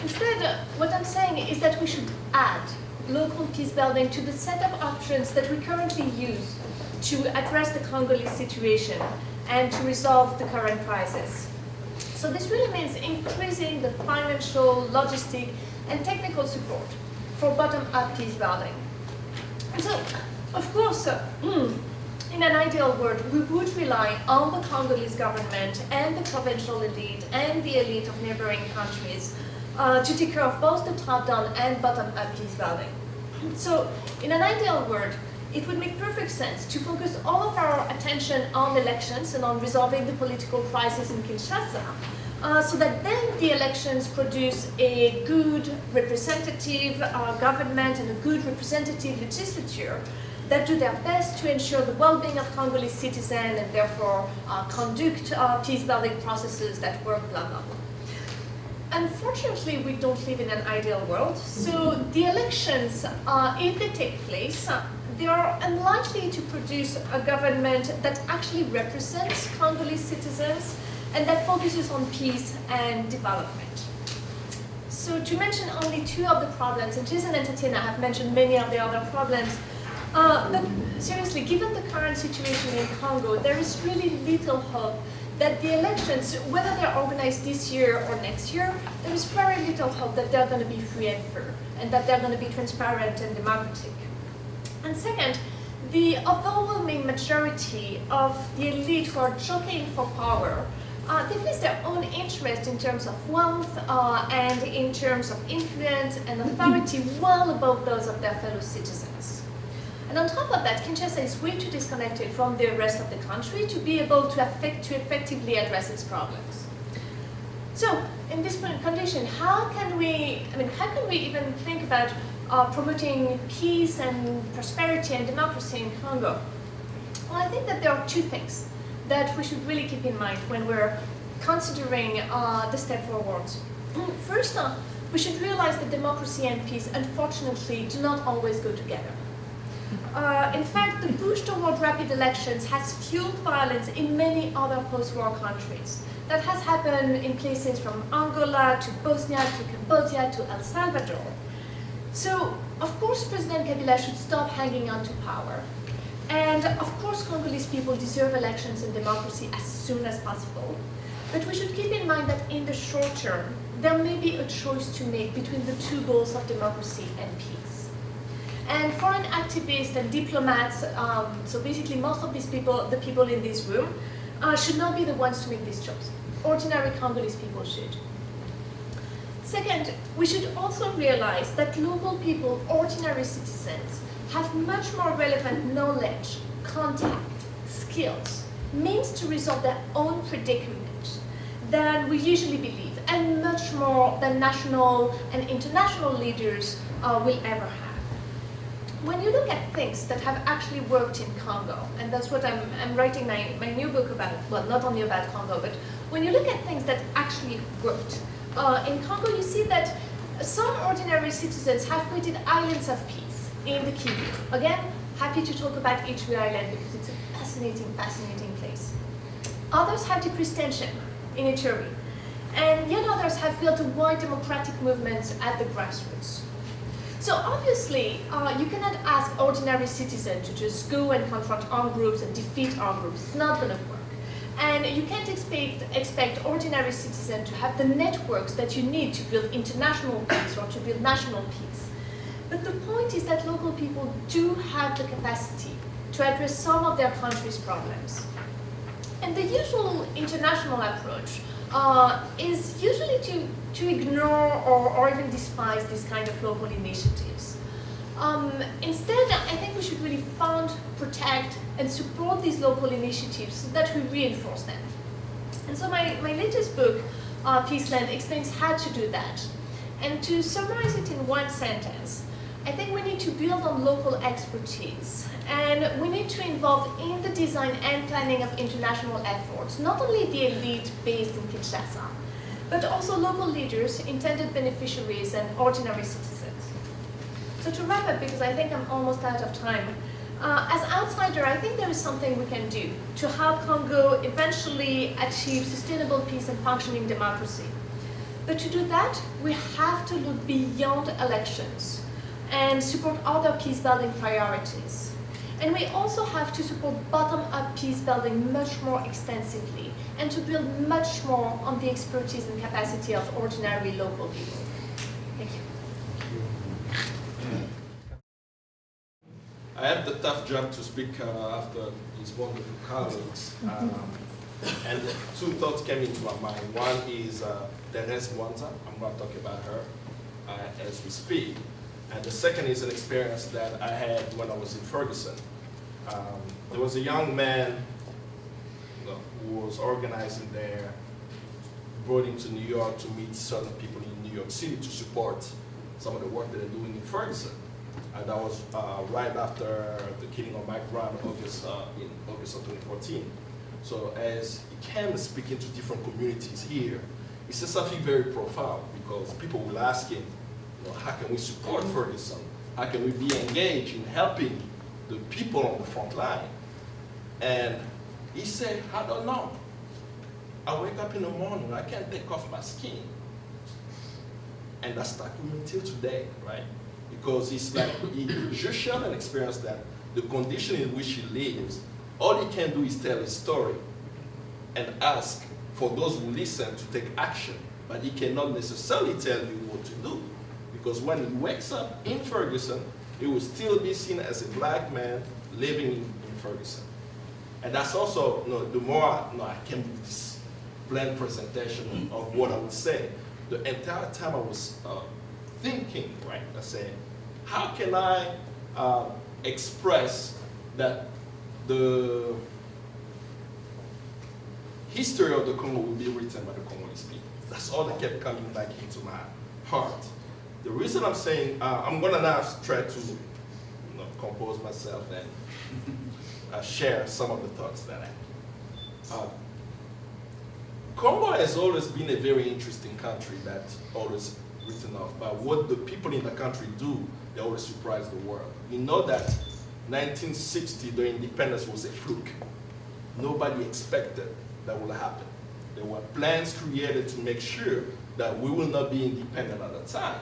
Instead, what I'm saying is that we should add local peace-building to the set of options that we currently use to address the Congolese situation and to resolve the current crisis. So this really means increasing the financial, logistic, and technical support for bottom-up peace-building. So, of course, in an ideal world, we would rely on the Congolese government and the provincial elite and the elite of neighboring countries to take care of both the top-down and bottom-up peace building. So, in an ideal world, it would make perfect sense to focus all of our attention on elections and on resolving the political crisis in Kinshasa, so that then the elections produce a good representative government and a good representative legislature that do their best to ensure the well-being of Congolese citizens and therefore conduct peace-building processes that work, blah, blah, blah. unfortunately, we don't live in an ideal world. So the elections, if they take place, they are unlikely to produce a government that actually represents Congolese citizens and that focuses on peace and development. So to mention only two of the problems, and Jason and Tatiana have mentioned many of the other problems, but seriously, given the current situation in Congo, there is really little hope that the elections, whether they're organized this year or next year, there is very little hope that they're going to be free and fair, and that they're going to be transparent and democratic. And second, the overwhelming majority of the elite who are jockeying for power, they place their own interest in terms of wealth and in terms of influence and authority well above those of their fellow citizens. And on top of that, Kinshasa is way too disconnected from the rest of the country to be able to effectively address its problems. So, in this condition, how can we even think about promoting peace and prosperity and democracy in Congo? Well, I think that there are two things that we should really keep in mind when we're considering the step forward. First, we should realize that democracy and peace, unfortunately, do not always go together. In fact, the push toward rapid elections has fueled violence in many other post-war countries. That has happened in places from Angola to Bosnia to Cambodia to El Salvador. So, of course, President Kabila should stop hanging on to power. And of course, Congolese people deserve elections and democracy as soon as possible. But we should keep in mind that in the short term, there may be a choice to make between the two goals of democracy and peace. And foreign activists and diplomats, so basically most of these people, the people in this room, should not be the ones to make this choice. Ordinary Congolese people should. Second, we should also realize that local people, ordinary citizens, have much more relevant knowledge, contact, skills, means to resolve their own predicament than we usually believe, and much more than national and international leaders will ever have. When you look at things that have actually worked in Congo, and that's what I'm writing my new book about, well, not only about Congo, but when you look at things that actually worked, in Congo you see that some ordinary citizens have created islands of peace in the Kivu. Again, happy to talk about Ituri Island because it's a fascinating, fascinating place. Others have decreased tension in Ituri, and yet others have built a wide democratic movement at the grassroots. So obviously, you cannot ask ordinary citizens to just go and confront armed groups and defeat armed groups. It's not going to work. And you can't expect ordinary citizens to have the networks that you need to build international peace or to build national peace. But the point is that local people do have the capacity to address some of their country's problems. And the usual international approach is usually to ignore or even despise these kind of local initiatives. Instead, I think we should really fund, protect, and support these local initiatives so that we reinforce them. And so my latest book, Peaceland, explains how to do that. And to summarize it in one sentence, I think we need to build on local expertise, and we need to involve in the design and planning of international efforts, not only the elite based in Kinshasa, but also local leaders, intended beneficiaries, and ordinary citizens. So to wrap up, because I think I'm almost out of time, as outsider, I think there is something we can do to help Congo eventually achieve sustainable peace and functioning democracy. But to do that, we have to look beyond elections and support other peace-building priorities. And we also have to support bottom-up peace-building much more extensively and to build much more on the expertise and capacity of ordinary local people. Thank you. I had the tough job to speak after these wonderful colleagues. And two thoughts came into my mind. One is Therese Mwanza. I'm going to talk about her as we speak. And the second is an experience that I had when I was in Ferguson. There was a young man who was organizing there, brought him to New York to meet certain people in New York City to support some of the work that they're doing in Ferguson. And that was right after the killing of Mike Brown in August of 2014. So as he came speaking to different communities here he said something very profound, because people will ask him, how can we support Ferguson? How can we be engaged in helping the people on the front line? And he said, I don't know. I wake up in the morning, I can't take off my skin. And that stuck with me till today, right? Because it's like, he just shared an experience that the condition in which he lives, all he can do is tell his story and ask for those who listen to take action, but he cannot necessarily tell you what to do. Because when he wakes up in Ferguson, he will still be seen as a black man living in Ferguson. And that's also, the more I can do this planned presentation of what I would say, the entire time I was thinking, right, I said, how can I express that the history of the Congo will be written by the Congolese people? That's all that kept coming back into my heart. The reason I'm saying, I'm gonna now try to compose myself and share some of the thoughts that I have. Congo has always been a very interesting country that's always written off. But what the people in the country do, they always surprise the world. We know that 1960, the independence was a fluke. Nobody expected that would happen. There were plans created to make sure that we will not be independent at the time.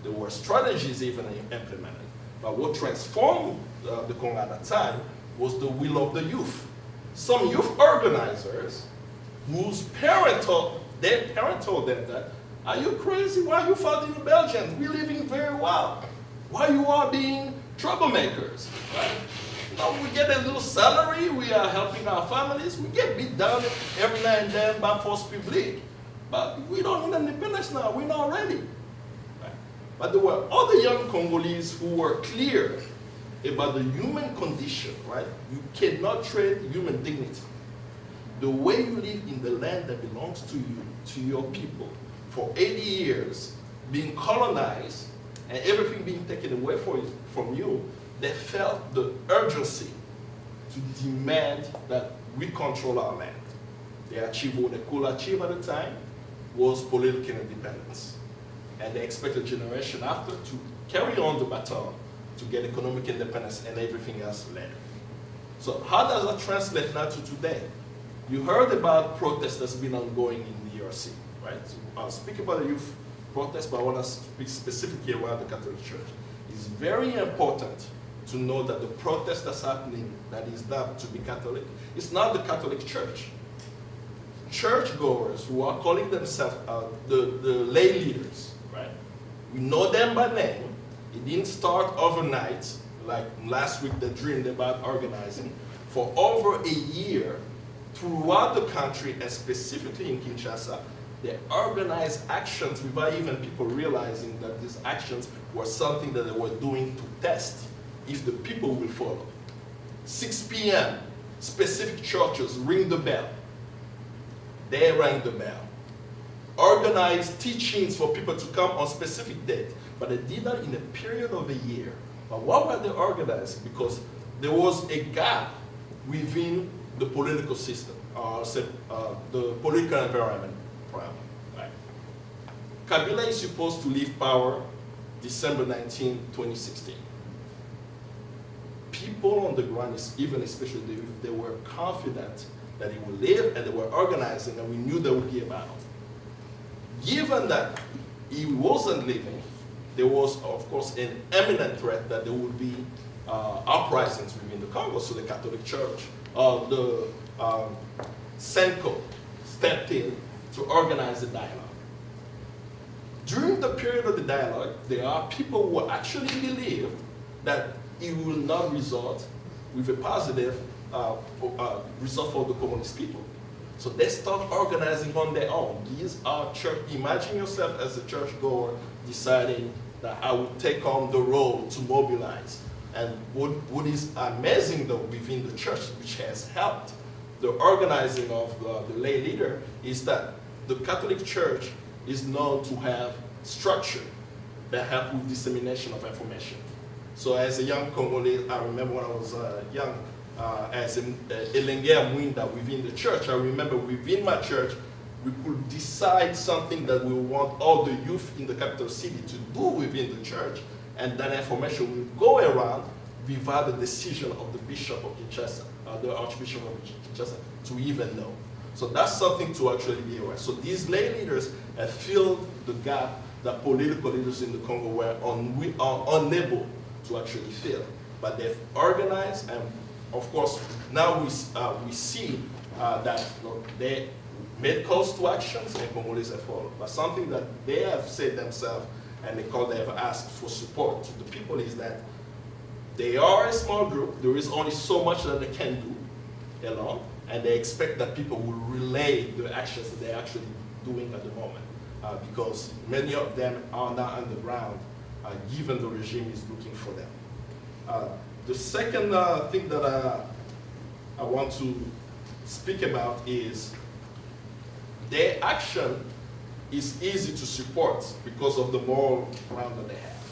There were strategies even implemented. But what transformed the Congo at that time was the will of the youth. Some youth organizers whose parents told them that, are you crazy? Why are you fighting the Belgians? We're living very well. Why you are being troublemakers? Right? We get a little salary, we are helping our families, we get beat down every now and then by force publique. But we don't need independence now, we're not ready. Right? But there were other young Congolese who were clear about the human condition, right? You cannot trade human dignity. The way you live in the land that belongs to you, to your people, for 80 years, being colonized, and everything being taken away from you, they felt the urgency to demand that we control our land. They achieved what they could achieve at the time was political independence. And they expected a generation after to carry on the baton to get economic independence and everything else later. So how does that translate now to today? You heard about protests that's been ongoing in the DRC, right? So I'll speak about the youth protests, but I want to speak specifically about the Catholic Church. It's very important to know that the protest that's happening, that is not to be Catholic, it's not the Catholic Church. Churchgoers who are calling themselves the lay leaders, right? We know them by name. It didn't start overnight, like last week they dreamed about organizing. For over a year, throughout the country, and specifically in Kinshasa, they organized actions without even people realizing that these actions were something that they were doing to test if the people will follow. 6 p.m., specific churches ring the bell. They rang the bell. Organized teachings for people to come on specific date, but they did that in a period of a year. But why were they organizing? Because there was a gap within the political system, the political environment problem. Right? Kabila is supposed to leave power December 19, 2016. People on the ground, even especially the youth, they were confident that he would leave, and they were organizing, and we knew there would be a battle. Given that he wasn't leaving, there was, of course, an imminent threat that there would be uprisings within the Congo, so the Catholic Church, the Senko stepped in to organize the dialogue. During the period of the dialogue, there are people who actually believe that it will not result with a positive result for the Congolese people. So they start organizing on their own. These are church, imagine yourself as a churchgoer deciding that I would take on the role to mobilize. And what is amazing though within the church, which has helped the organizing of the lay leader, is that the Catholic Church is known to have structure that help with dissemination of information. So as a young Congolese, I remember when I was young, as a Elenge Mwinda within the church, I remember within my church, we could decide something that we want all the youth in the capital city to do within the church, and that information will go around without the decision of the Bishop of Kinshasa, the Archbishop of Kinshasa, to even know. So that's something to actually be aware. So these lay leaders have filled the gap that political leaders in the Congo were unable to actually fill. But they've organized, and of course, now we see that they made calls to actions and Congolese have followed. But something that they have said themselves and they have asked for support to the people is that they are a small group. There is only so much that they can do alone, and they expect that people will relay the actions that they're actually doing at the moment, because many of them are now underground, given the regime is looking for them. The second thing that I want to speak about is their action is easy to support because of the moral ground that they have.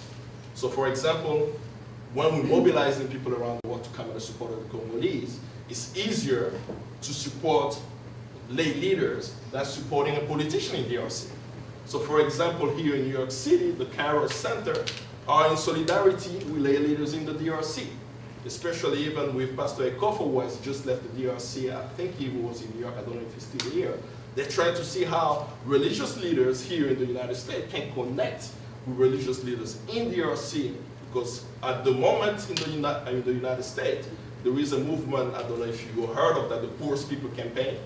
So for example, when we're mobilizing people around the world to come in the support of the Congolese, it's easier to support lay leaders than supporting a politician in DRC. So for example, here in New York City, the Kairos Center are in solidarity with lay leaders in the DRC, especially even with Pastor Ekofo, who has just left the DRC. I think he was in New York, I don't know if he's still here. They're trying to see how religious leaders here in the United States can connect with religious leaders in DRC, because at the moment in the United States, there is a movement, I don't know if you heard of that, the Poorest People Campaign,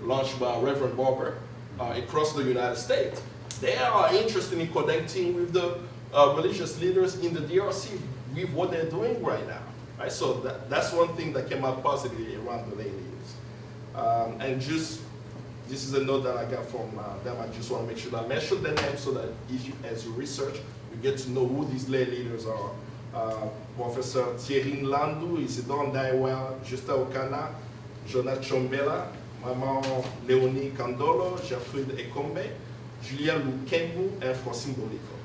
launched by Reverend Barber across the United States. They are interested in connecting with the religious leaders in the DRC with what they're doing right now. Right? So that's one thing that came out positively around the lay leaders. And just, this is a note that I got from them. I just want to make sure that I mention their names so that if you, as you research, you get to know who these lay leaders are. Professor Thierry Landu, Isidore Ndaiwa, Justin Okana, Jonathan Chombela, Maman Léonie Kandolo, Gertrude Ekombe, Julien Lukembu, and Francine Boliko.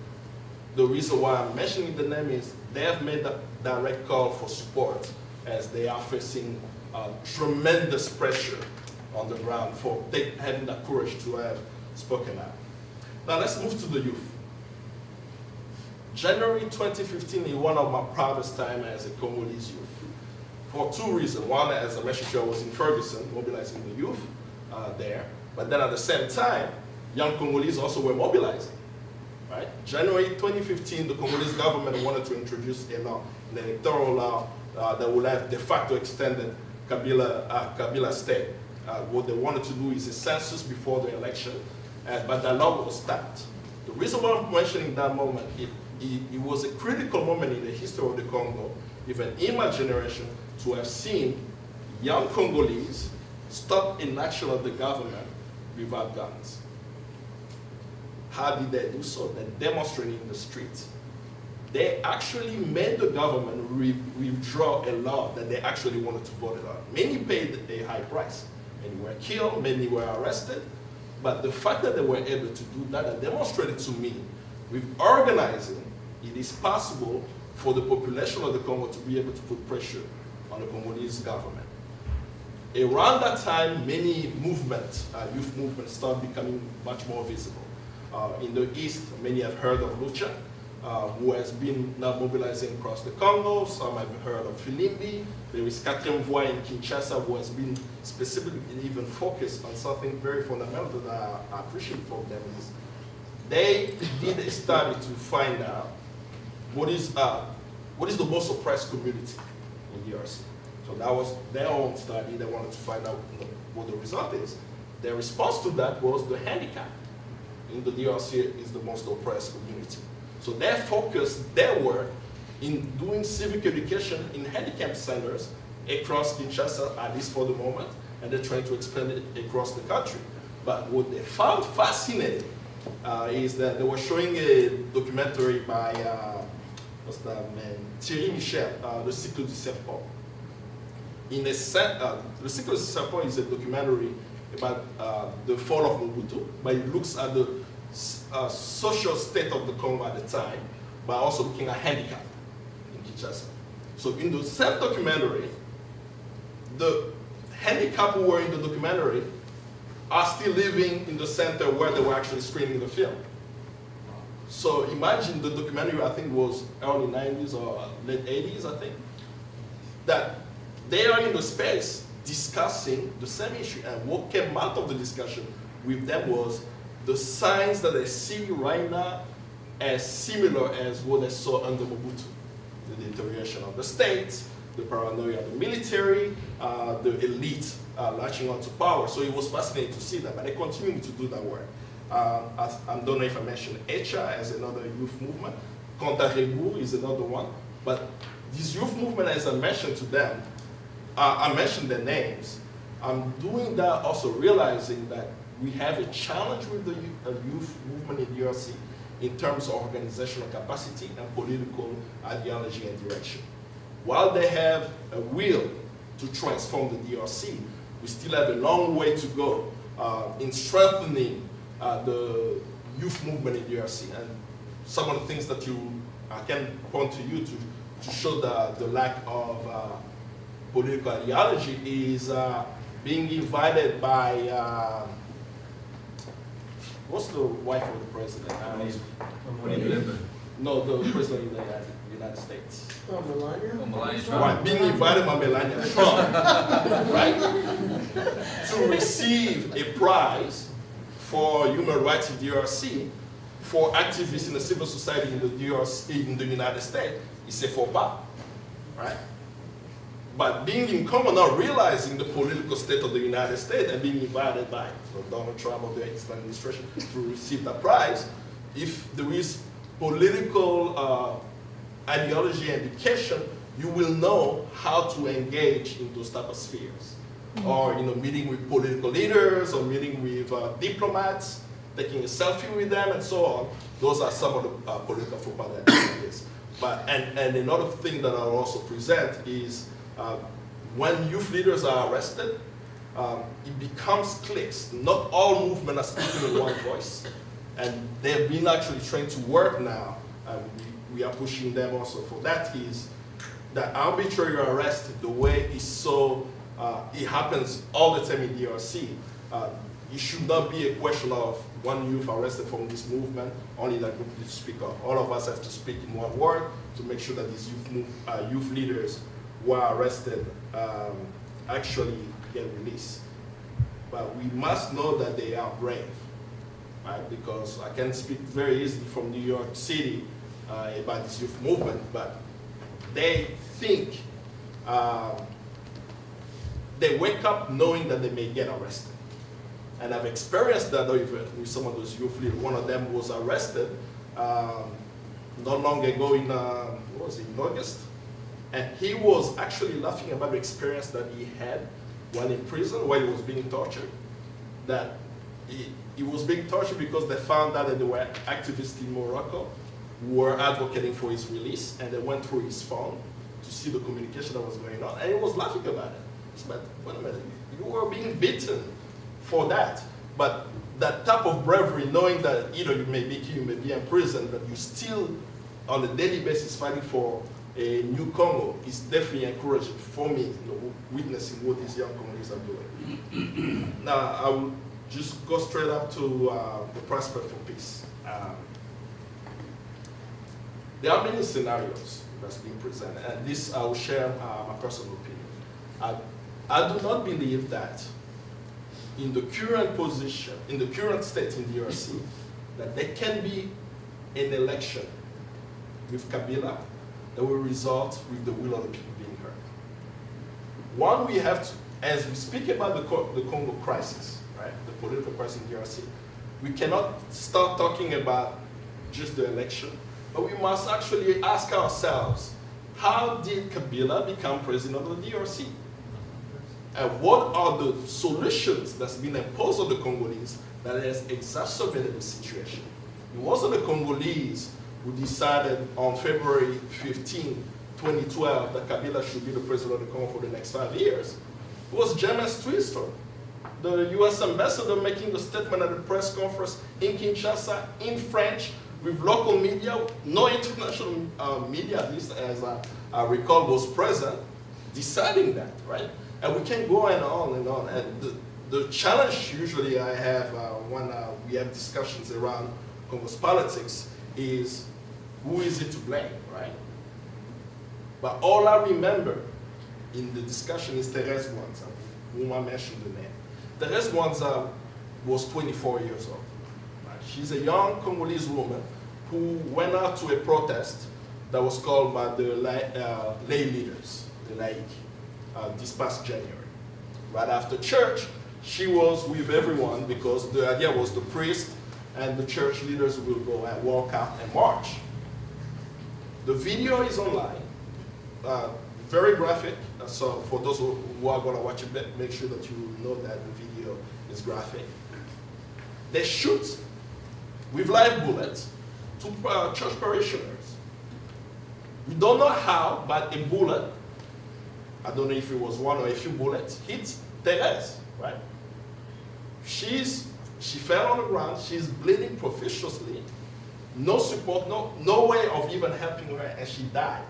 The reason why I'm mentioning the name is they have made a direct call for support as they are facing tremendous pressure on the ground for having the courage to have spoken out. Now let's move to the youth. January 2015 is one of my proudest times as a Congolese youth for two reasons. One, as I mentioned, I was in Ferguson mobilizing the youth there, but then at the same time, young Congolese also were mobilizing. Right? January 2015, the Congolese government wanted to introduce a law, an electoral law that would have de facto extended Kabila state. What they wanted to do is a census before the election, but that law was stopped. The reason why I'm mentioning that moment, it was a critical moment in the history of the Congo, even in my generation, to have seen young Congolese stop inaction of the government without guns. How did they do so? They demonstrated in the streets. They actually made the government withdraw a law that they actually wanted to vote on. Many paid a high price. Many were killed, many were arrested. But the fact that they were able to do that demonstrated to me, with organizing, it is possible for the population of the Congo to be able to put pressure on the Congolese government. Around that time, many movements, youth movements, started becoming much more visible. In the East, many have heard of Lucha, who has been now mobilizing across the Congo. Some have heard of Filimbi. There is Quatrième Voix in Kinshasa, who has been specifically even focused on something very fundamental that I appreciate from them. Is they did a study to find out what is the most oppressed community in DRC. So that was their own study. They wanted to find out what the result is. Their response to that was the handicap in the DRC is the most oppressed community. So their focus, their work in doing civic education in handicap centers across Kinshasa, at least for the moment, and they're trying to expand it across the country. But what they found fascinating is that they were showing a documentary by, what's that man, Thierry Michel, Le Cycle du Serpent. Le Cycle du Serpent is a documentary about the fall of Mobutu, but it looks at the social state of the Congo at the time, but also looking at handicap in Kinshasa. So in the same documentary, the handicapped who were in the documentary are still living in the center where they were actually screening the film. So imagine the documentary, I think was early 90s or late 80s, I think, that they are in the space discussing the same issue. And what came out of the discussion with them was the signs that they see right now as similar as what they saw under Mobutu. The deterioration of the state, the paranoia of the military, the elite latching onto power. So it was fascinating to see that, but they continue to do that work. I don't know if I mentioned ECHA as another youth movement. Contarebu is another one. But this youth movement, as I mentioned to them, I mentioned their names. I'm doing that also realizing that we have a challenge with the youth movement in DRC in terms of organizational capacity and political ideology and direction. While they have a will to transform the DRC, we still have a long way to go in strengthening the youth movement in DRC. And some of the things that I can point to you to show the lack of political ideology is being invited by, what's the wife of the president? No, the president of the United States. Oh, Melania? Oh, Melania Trump. Right, being invited by Melania Trump, right, to receive a prize for human rights in DRC for activists in the civil society in the DRC, in the United States, is a faux pas, right? But being in Congo, not realizing the political state of the United States and being invited by Donald Trump or the administration to receive that prize, if there is political ideology and education, you will know how to engage in those type of spheres. Or meeting with political leaders, or meeting with diplomats, taking a selfie with them, and so on. Those are some of the political faux pas that is. But and another thing that I'll also present is when youth leaders are arrested, it becomes cliques. Not all movements are speaking in one voice, and they've been actually trained to work now. We are pushing them also for that. Is that arbitrary arrest, the way is so. It happens all the time in DRC. It should not be a question of one youth arrested from this movement, only that group to speak of. All of us have to speak in one word to make sure that these youth leaders who are arrested actually get released. But we must know that they are brave, right? Because I can speak very easily from New York City about this youth movement, but they think, they wake up knowing that they may get arrested. And I've experienced that with some of those youth leaders. One of them was arrested not long ago in August. And he was actually laughing about the experience that he had while in prison, while he was being tortured. That he was being tortured because they found out that there were activists in Morocco who were advocating for his release, and they went through his phone to see the communication that was going on, and he was laughing about it. But wait a minute, you were being beaten for that. But that type of bravery, knowing that either you may be killed, you may be in prison, but you still, on a daily basis, fighting for a new Congo, is definitely encouraging for me, witnessing what these young Congolese are doing. Now, I will just go straight up to the prospect for peace. There are many scenarios that's being presented, and this I will share my personal opinion. I do not believe that in the current position, in the current state in DRC, that there can be an election with Kabila that will result with the will of the people being heard. One, we have to, as we speak about the Congo crisis, right, the political crisis in DRC, we cannot start talking about just the election, but we must actually ask ourselves, how did Kabila become president of the DRC? And what are the solutions that's been imposed on the Congolese that has exacerbated the situation? It wasn't the Congolese who decided on February 15, 2012, that Kabila should be the president of the Congo for the next 5 years. It was James Twister, the US ambassador, making the statement at the press conference in Kinshasa, in French, with local media. No international media, at least as I recall, was present, deciding that, right? And we can go on and on and on. And the challenge usually I have when we have discussions around Congo's politics is who is it to blame, right? But all I remember in the discussion is Thérèse Wanza, whom I mentioned the name. Thérèse Wanza was 24 years old. Right? She's a young Congolese woman who went out to a protest that was called by the lay leaders, the laïcs, this past January. Right after church, she was with everyone because the idea was the priest and the church leaders will go and walk out and march. The video is online, very graphic. So for those who are going to watch it, make sure that you know that the video is graphic. They shoot with live bullets to church parishioners. We don't know how, but a bullet, I don't know if it was one or a few bullets, hit Thérèse, right? She fell on the ground, she's bleeding profusely, no support, no way of even helping her, and she died.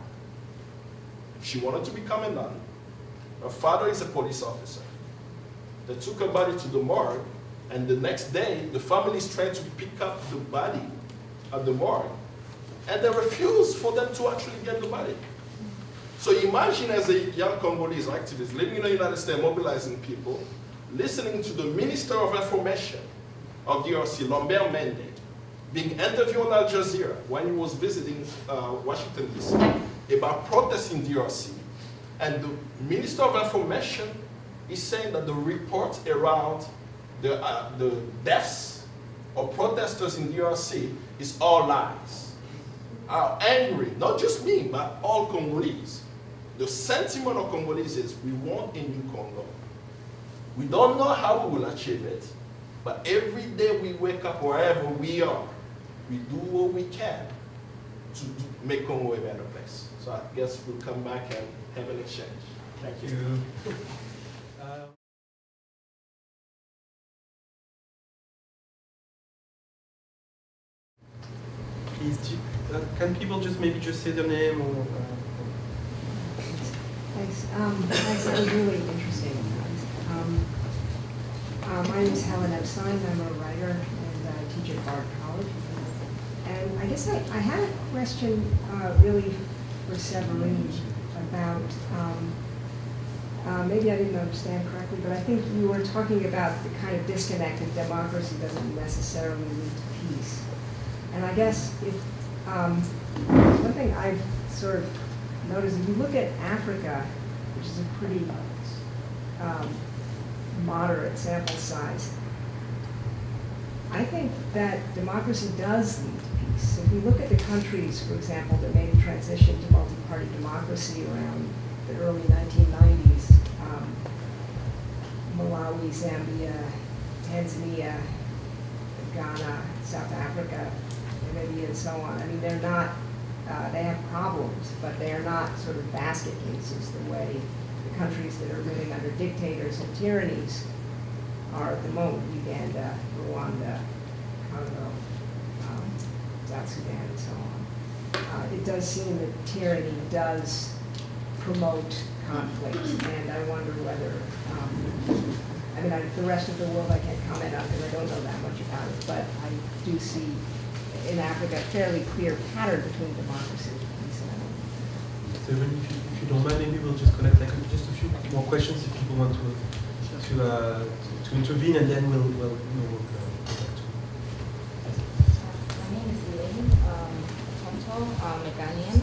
She wanted to become a nun. Her father is a police officer. They took her body to the morgue, and the next day, the family is trying to pick up the body at the morgue, and they refuse for them to actually get the body. So imagine as a young Congolese activist living in the United States, mobilizing people, listening to the Minister of Information of DRC, Lambert Mende, being interviewed on Al Jazeera when he was visiting Washington, D.C., about protests in DRC. And the Minister of Information is saying that the report around the deaths of protesters in DRC is all lies. Are angry, not just me, but all Congolese. The sentiment of Congolese is we want a new Congo. We don't know how we will achieve it, but every day we wake up wherever we are, we do what we can to make Congo a better place. So I guess we'll come back and have an exchange. Thank you. Please, can people maybe just say their name or? Thanks. That was really interesting. My name is Helen Epstein. I'm a writer and I teach at Barnard College. And I guess I had a question really for Severine about, maybe I didn't understand correctly, but I think you were talking about the kind of disconnect that democracy doesn't necessarily lead to peace. And I guess if, one thing I've sort of noticed, if you look at Africa, which is a pretty moderate sample size, I think that democracy does lead to peace. If we look at the countries, for example, that made a transition to multi-party democracy around the early 1990s, Malawi, Zambia, Tanzania, Ghana, South Africa, Namibia, and so on. I mean, they're not, they have problems, but they are not sort of basket cases the way the countries that are living under dictators and tyrannies are at the moment: Uganda, Rwanda, Congo, South Sudan, and so on. It does seem that tyranny does promote conflict, and I wonder whether, I mean, the rest of the world I can't comment on because I don't know that much about it, but I do see in Africa a fairly clear pattern between democracy and peace. Severine, if you don't mind, maybe we'll just connect just a few more questions if people want to intervene, and then we'll go back to. My name is Elaine Tonto. I'm a Ghanaian.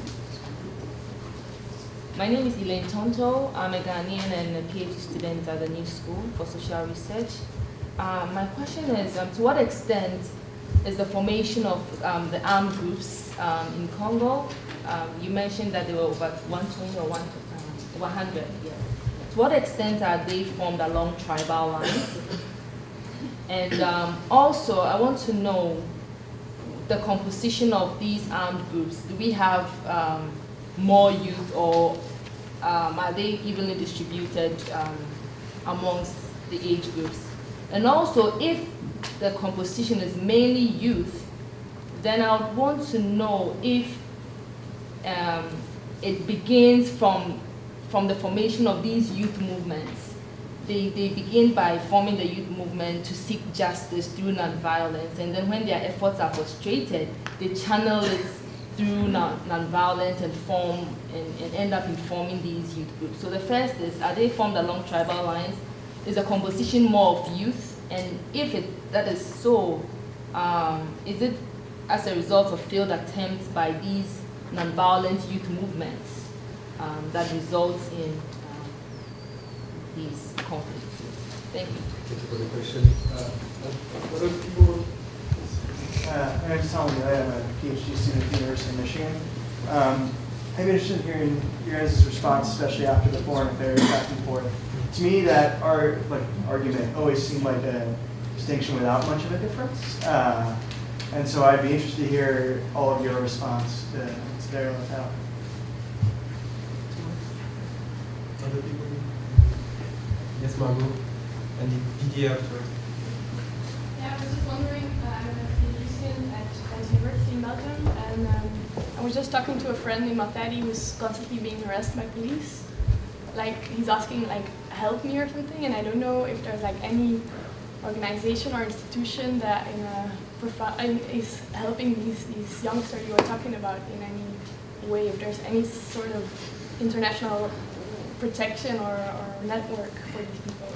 My name is Elaine Tonto. I'm a Ghanaian and a PhD student at the New School for Social Research. My question is, to what extent is the formation of the armed groups in Congo? You mentioned that there were about 120 or 100. Yes. To what extent are they formed along tribal lines? And also, I want to know the composition of these armed groups. Do we have more youth, or are they evenly distributed amongst the age groups? And also, if the composition is mainly youth, then I would want to know if it begins from the formation of these youth movements they begin by forming the youth movement to seek justice through nonviolence, and then when their efforts are frustrated, they channel it through nonviolence and form and end up in forming these youth groups. So the first is, are they formed along tribal lines? Is the composition more of youth? And if that is so, is it as a result of failed attempts by these nonviolent youth movements that results in these conflicts? Thank you. Thank you for the question. Other people? My name is Tom Lee. I am a PhD student at the University of Michigan. I'm interested in hearing your guys' response, especially after the foreign affairs back and forth. To me, that argument always seemed like a distinction without much of a difference. And so I'd be interested to hear all of your response to there without. Other people? Yes, Margot. And Didier after. Yeah, I was just wondering, I'm a PhD student at University in Belgium, and I was just talking to a friend in Matadi who's constantly being harassed by police. Like, he's asking, like, help me or something, and I don't know if there's, like, any organization or institution that is helping these youngsters you were talking about in any way, if there's any sort of international protection or network for these people.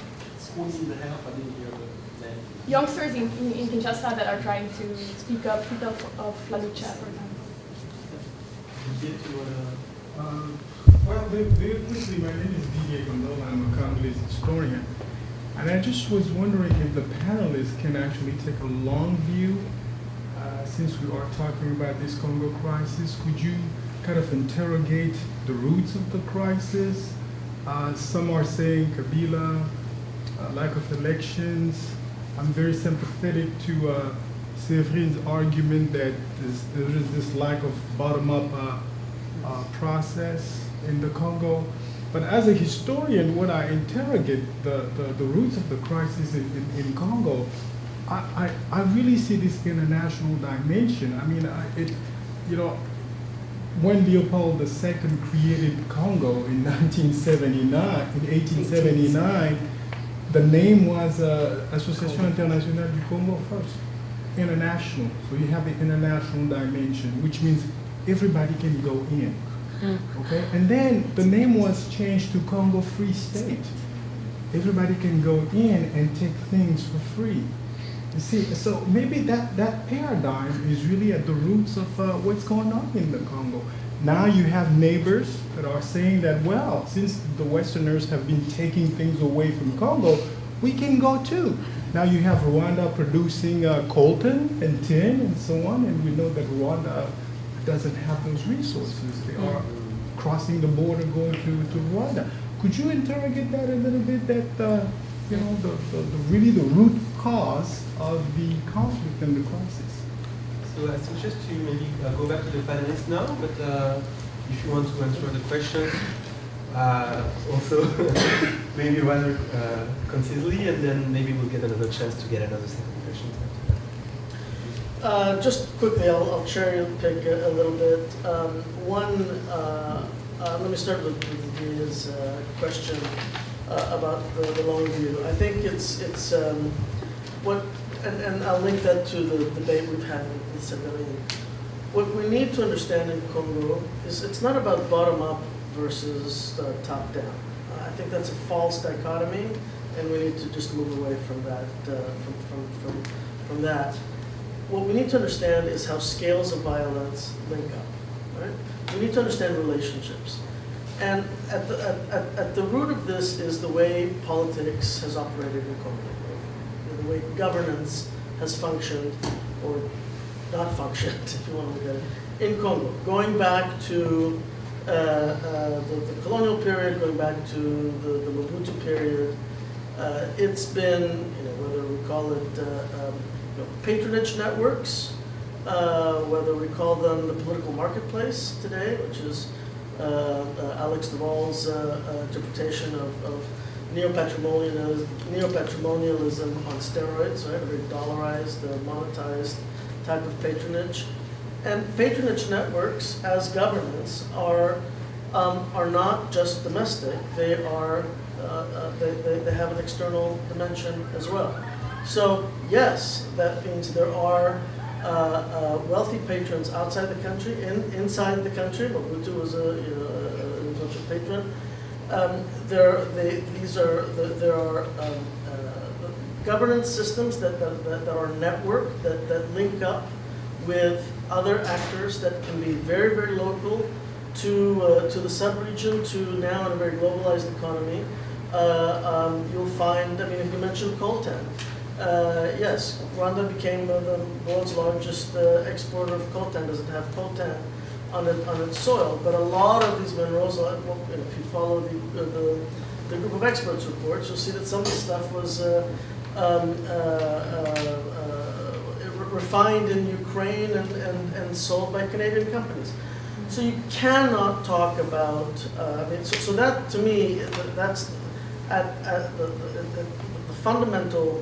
Who need the help? I didn't hear the name. Youngsters in Kinshasa that are trying to speak up, people of La Lucha, for example. Well, very quickly, my name is DJ Gondola. I'm a Congolese historian. And I just was wondering if the panelists can actually take a long view, since we are talking about this Congo crisis. Could you kind of interrogate the roots of the crisis? Some are saying Kabila, lack of elections. I'm very sympathetic to Severine's argument that there is this lack of bottom-up process in the Congo. But as a historian, when I interrogate the roots of the crisis in Congo, I really see this international dimension. I mean, when Leopold II created Congo in 1879, the name was Association Internationale du Congo first, international. So you have the international dimension, which means everybody can go in. Okay, and then the name was changed to Congo Free State. Everybody can go in and take things for free. You see, so maybe that paradigm is really at the roots of what's going on in the Congo. Now you have neighbors that are saying that, well, since the Westerners have been taking things away from Congo, we can go too. Now you have Rwanda producing coltan and tin and so on, and we know that Rwanda doesn't have those resources. They are crossing the border going to Rwanda. Could you interrogate that a little bit, that really the root cause of the conflict and the crisis? So I suggest to maybe go back to the panelists now, but if you want to answer the question, also maybe rather concisely, and then maybe we'll get another chance to get another second question. Just quickly, I'll cherry pick a little bit. Let me start with Didier's question about the long view. I think it's and I'll link that to the debate we've had with Severine. What we need to understand in Congo is it's not about bottom up versus top down. I think that's a false dichotomy, and we need to just move away from that. From that. What we need to understand is how scales of violence link up, right? We need to understand relationships. And at the root of this is the way politics has operated in Congo, the way governance has functioned, or not functioned, if you want to look at it, in Congo. Going back to the colonial period, going back to the Mobutu period, it's been, whether we call it patronage networks, whether we call them the political marketplace today, which is Alex Duvall's interpretation of neo-patrimonialism on steroids, right? A very dollarized, monetized type of patronage. And patronage networks, as governance, are not just domestic. They are they have an external dimension as well. So yes, that means there are wealthy patrons outside the country, inside the country. Mobutu was an influential patron. There are governance systems that are networked, that link up with other actors that can be very, very local to the sub-region, to now in a very globalized economy. You'll find, I mean, if you mentioned coltan, yes, Rwanda became the world's largest exporter of coltan. Doesn't have coltan on its soil, but a lot of these minerals, if you follow the group of experts reports, you'll see that some of the stuff was refined in Ukraine and sold by Canadian companies. So you cannot talk about, so that to me, that's at the fundamental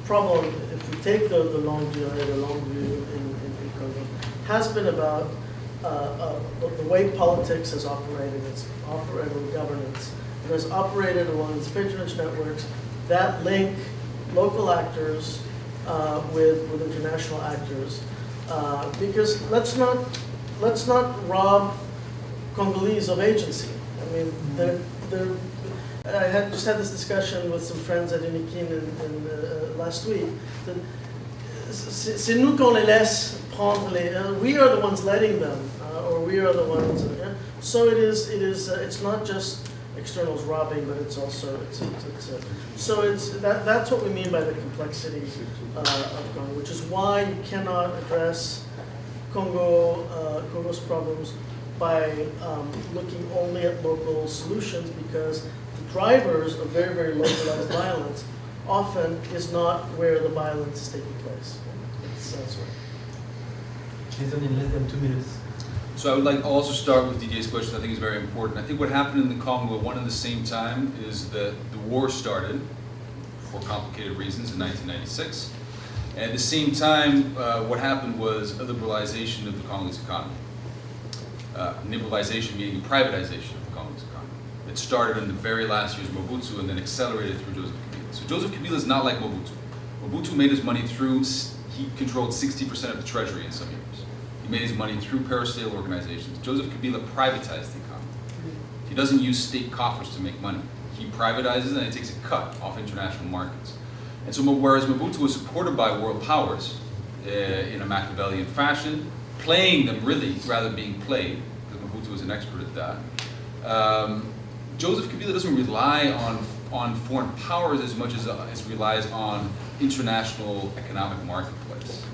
problem, if we take the long view in Congo, has been about the way politics has operated. It's operated with governance. It has operated along these patronage networks that link local actors with international actors. Because let's not rob Congolese of agency. I mean, I just had this discussion with some friends at Unikin last week. C'est nous qu'on les laisse prendre we are the ones letting them, or we are the ones. So it's not just externals robbing, but it's also that's what we mean by the complexity of Congo, which is why you cannot address Congo's problems by looking only at local solutions, because the drivers of very, very localized violence often is not where the violence is taking place. It's elsewhere. Jason, in less than 2 minutes. So I would like to also start with Didier's question. I think is very important. I think what happened in the Congo at one and the same time is that the war started for complicated reasons in 1996. And at the same time, what happened was a liberalization of the Congolese economy. Liberalization meaning privatization of the Congolese economy. It started in the very last years of Mobutu and then accelerated through Joseph Kabila. So Joseph Kabila is not like Mobutu. Mobutu made his money through, he controlled 60% of the treasury in some years. He made his money through parastate organizations. Joseph Kabila privatized the economy. He doesn't use state coffers to make money. He privatizes and he takes a cut off international markets. And so whereas Mobutu was supported by world powers in a Machiavellian fashion, playing them really rather than being played, because Mobutu was an expert at that, Joseph Kabila doesn't rely on foreign powers as much as relies on international economic marketplace.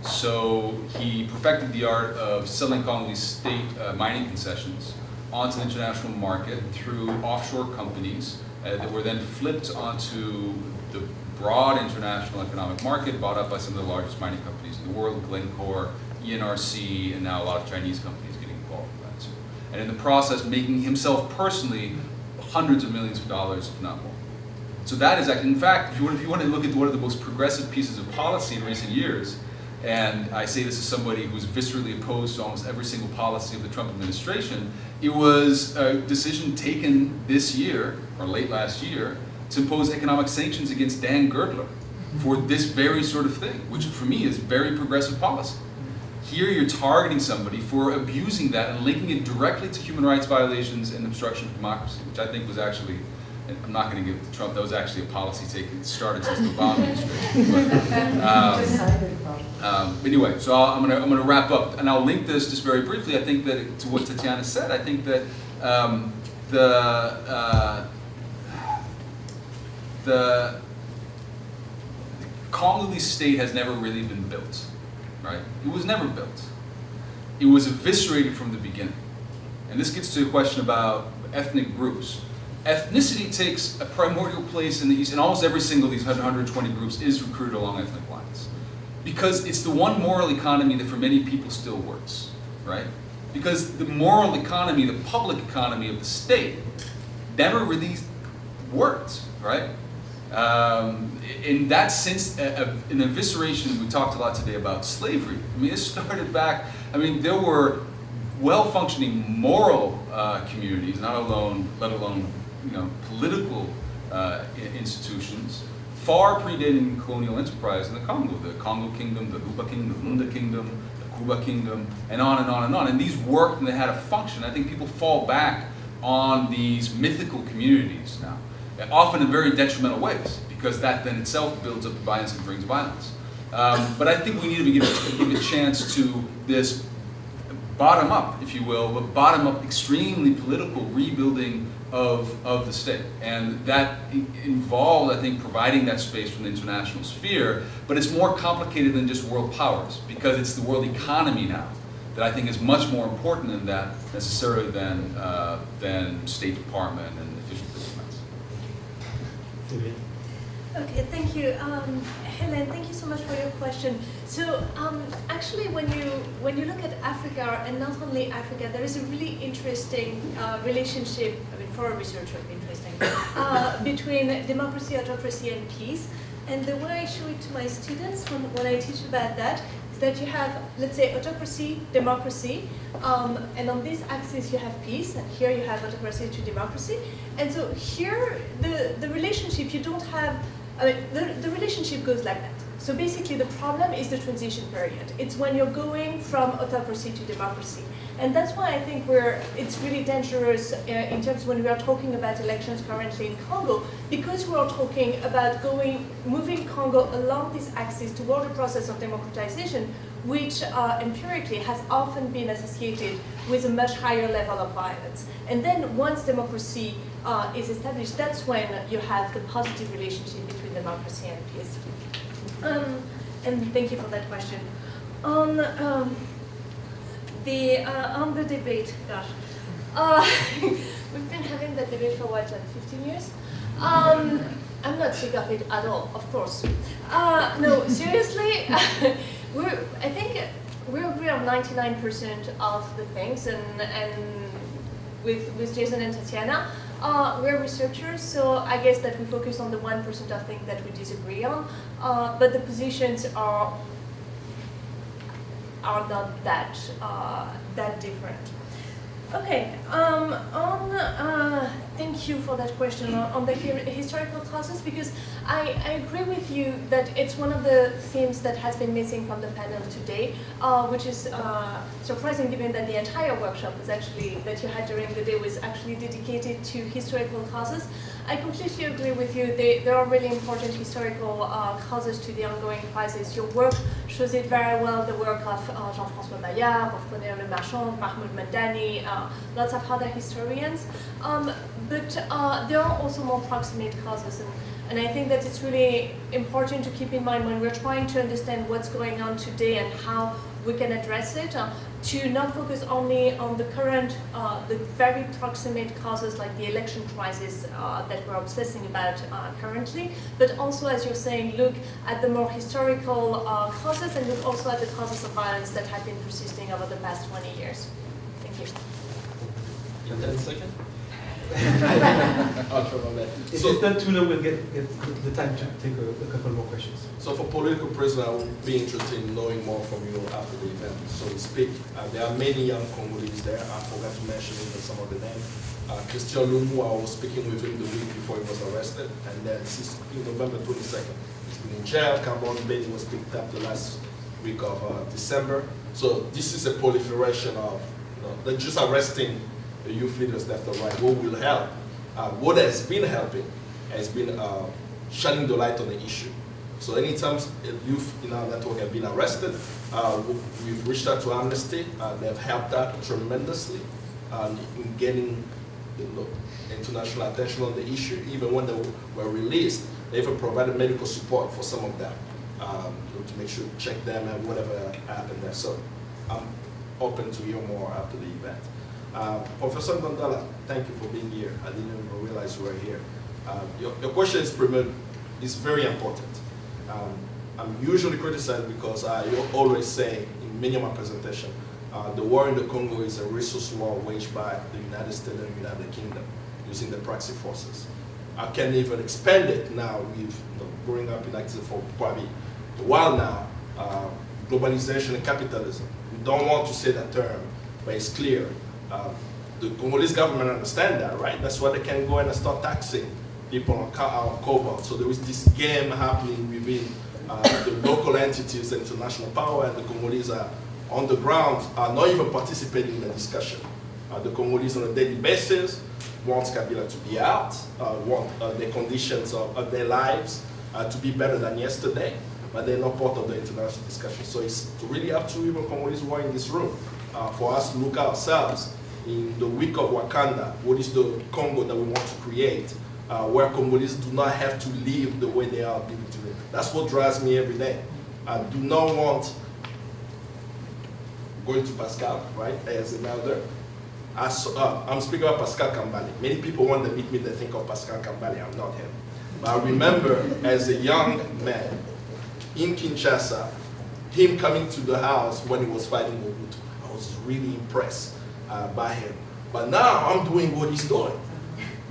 So he perfected the art of selling Congolese state mining concessions onto the international market through offshore companies that were then flipped onto the broad international economic market, bought up by some of the largest mining companies in the world, Glencore, ENRC, and now a lot of Chinese companies getting involved in that too. And in the process, making himself personally hundreds of millions of dollars, if not more. So that is actually, in fact, if you want to look at one of the most progressive pieces of policy in recent years, and I say this as somebody who's viscerally opposed to almost every single policy of the Trump administration, it was a decision taken this year, or late last year, to impose economic sanctions against Dan Girdler for this very sort of thing, which for me is very progressive policy. Here you're targeting somebody for abusing that and linking it directly to human rights violations and obstruction of democracy, which I think was actually, and I'm not going to give it to Trump, that was actually a policy started since the Obama administration. But anyway, so I'm going to wrap up, and I'll link this just very briefly. I think that to what Tatiana said, I think that the Congolese state has never really been built, right? It was never built. It was eviscerated from the beginning. And this gets to a question about ethnic groups. Ethnicity takes a primordial place in the East, and almost every single of these 120 groups is recruited along ethnic lines. Because it's the one moral economy that for many people still works, right? Because the moral economy, the public economy of the state, never really worked, right? In that sense, an evisceration, we talked a lot today about slavery. I mean, it started back, there were well-functioning moral communities, let alone political institutions far predating colonial enterprise in the Congo Kingdom, the Luba Kingdom, the Lunda Kingdom, the Kuba Kingdom, and on and on and on. And these worked and they had a function. I think people fall back on these mythical communities now, often in very detrimental ways, because that then itself builds up violence and brings violence. But I think we need to give a chance to this bottom up, if you will, but bottom up extremely political rebuilding of the state. And that involved, I think, providing that space from the international sphere, but it's more complicated than just world powers, because it's the world economy now that I think is much more important than that necessarily than State Department and official diplomats. Okay, thank you. Helen, thank you so much for your question. So actually when you look at Africa, and not only Africa, there is a really interesting relationship, I mean for a researcher, interesting, between democracy, autocracy, and peace. And the way I show it to my students when I teach about that is that you have, let's say, autocracy, democracy, and on this axis you have peace, and here you have autocracy to democracy. And so here, the relationship, you don't have, I mean, the relationship goes like that. So basically the problem is the transition period. It's when you're going from autocracy to democracy. And that's why I think it's really dangerous in terms when we are talking about elections currently in Congo, because we are talking about moving Congo along this axis toward a process of democratization, which empirically has often been associated with a much higher level of violence. And then once democracy is established, that's when you have the positive relationship between democracy and peace. And thank you for that question. On the debate, gosh, we've been having that debate for what, like 15 years? I'm not sick of it at all, of course. No, seriously, I think we agree on 99% of the things, and with Jason and Tatiana, we're researchers, so I guess that we focus on the 1% of things that we disagree on, but the positions are not that different. Okay, thank you for that question on the historical causes, because I agree with you that it's one of the themes that has been missing from the panel today, which is surprising given that the entire workshop was actually, that you had during the day was actually dedicated to historical causes. I completely agree with you. There are really important historical causes to the ongoing crisis. Your work shows it very well, the work of Jean-François Bayard, of René Le Marchand, Mahmoud Madani, lots of other historians. But there are also more proximate causes. And I think that it's really important to keep in mind when we're trying to understand what's going on today and how we can address it, to not focus only on the current, the very proximate causes like the election crisis that we're obsessing about currently, but also, as you're saying, look at the more historical causes and look also at the causes of violence that have been persisting over the past 20 years. Thank you. In 10 seconds? If it's not too long, we'll get the time to take a couple more questions. So for political prisoners, I would be interested in knowing more from you after the event, so to speak. There are many young Congolese there. I forgot to mention even some of the names. Christian Lumu, I was speaking with him the week before he was arrested, and then since November 22nd, he's been in jail. Kambale Musavuli was picked up the last week of December. So this is a proliferation of, they're just arresting the youth leaders left or right. What will help? What has been helping has been shining the light on the issue. So anytime youth in our network have been arrested, we've reached out to Amnesty. They've helped out tremendously in getting international attention on the issue. Even when they were released, they even provided medical support for some of them to make sure, check them and whatever happened there. So I'm open to hear more after the event. Professor Gondala, thank you for being here. I didn't even realize you were here. Your question is very important. I'm usually criticized because I always say in many of my presentations, the war in the Congo is a resource war waged by the United States and the United Kingdom using the proxy forces. I can't even expand it now. We've growing up in activism for probably a while now. Globalization and capitalism. We don't want to say that term, but it's clear. the Congolese government understand that, right? That's why they can go and start taxing people on cobalt. So there is this game happening within the local entities, the international power, and the Congolese are on the ground are not even participating in the discussion. The Congolese on a daily basis want Kabila to be out, want the conditions of their lives to be better than yesterday, but they're not part of the international discussion. So it's really up to even Congolese who are in this room for us to look at ourselves in the week of Wakanda. What is the Congo that we want to create, where Congolese do not have to live the way they are living today? That's what drives me every day. I do not want, going to Pascal, right, as an elder. I'm speaking about Pascal Kambale. Many people, when they meet me, they think of Pascal Kambale. I'm not him. But I remember as a young man in Kinshasa, him coming to the house when he was fighting Mobutu. I was really impressed by him. But now I'm doing what he's doing,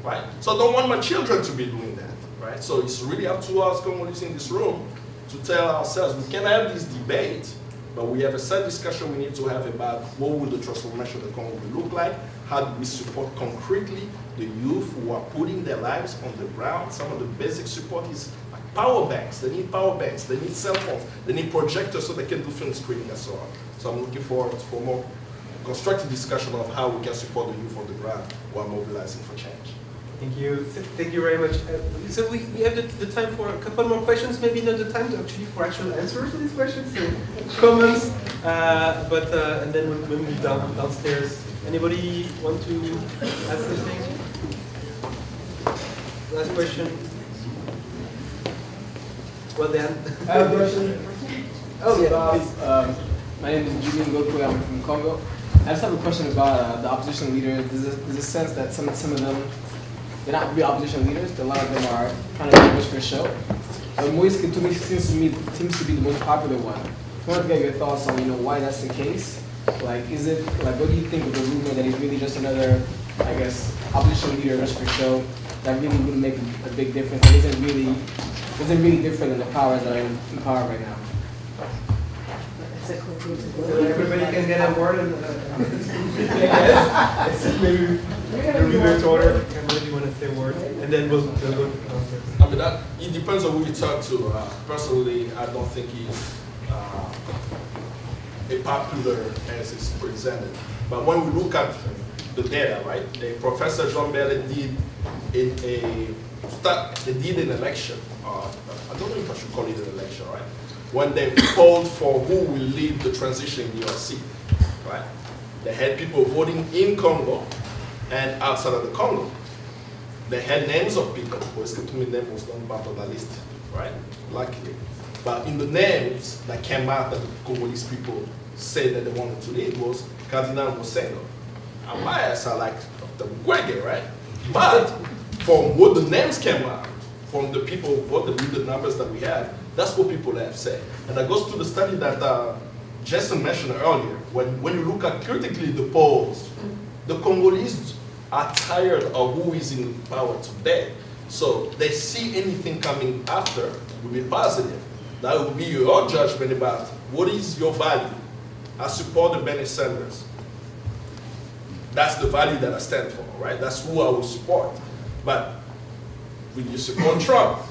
right? So I don't want my children to be doing that, right? So it's really up to us, Congolese in this room, to tell ourselves, we can have this debate, but we have a set discussion we need to have about what will the transformation of the Congo look like, how do we support concretely the youth who are putting their lives on the ground. Some of the basic support is like power banks. They need power banks, they need cell phones, they need projectors so they can do film screening and so on. So I'm looking forward for more constructive discussion of how we can support the youth on the ground while mobilizing for change. Thank you. Thank you very much. So we have the time for a couple more questions, maybe not the time to actually for actual answers to these questions, so comments, and then we'll move downstairs. Anybody want to ask something? Last question. Well then. I have a question. Oh yeah, please. My name is Julian Goku, I'm from Congo. I just have a question about the opposition leaders. There's a sense that some of them, they're not real opposition leaders. A lot of them are kind of push for show. But Moise Katumbi seems to be the most popular one. I wanted to get your thoughts on why that's the case. Like, is it like what do you think of the rumor that he's really just another, I guess, opposition leader just for show that really wouldn't make a big difference? It isn't really different than the powers that are in power right now. So everybody can get a word and maybe the reverse order. If you want to say a word, and then we'll go. I mean, it depends on who you talk to. Personally, I don't think he's a popular as it's presented. But when we look at the data, right? Professor Jean Belle did an election. I don't know if I should call it an election, right? When they polled for who will lead the transition in DRC, right? They had people voting in Congo and outside of the Congo. They had names of people, because Katumbi's name was not part of the list, right? Luckily. But in the names that came out that the Congolese people said that they wanted to lead was Cardinal Mosengo. And bias, I like Dr. Gwege, right? But from what the names came out, from the people who voted with the numbers that we had, that's what people have said. And that goes to the study that Jason mentioned earlier. When you look at critically the polls, the Congolese are tired of who is in power today. So they see anything coming after will be positive. That will be your judgment about what is your value. I support the Bernie Sanders. That's the value that I stand for, right? That's who I will support. But will you support Trump?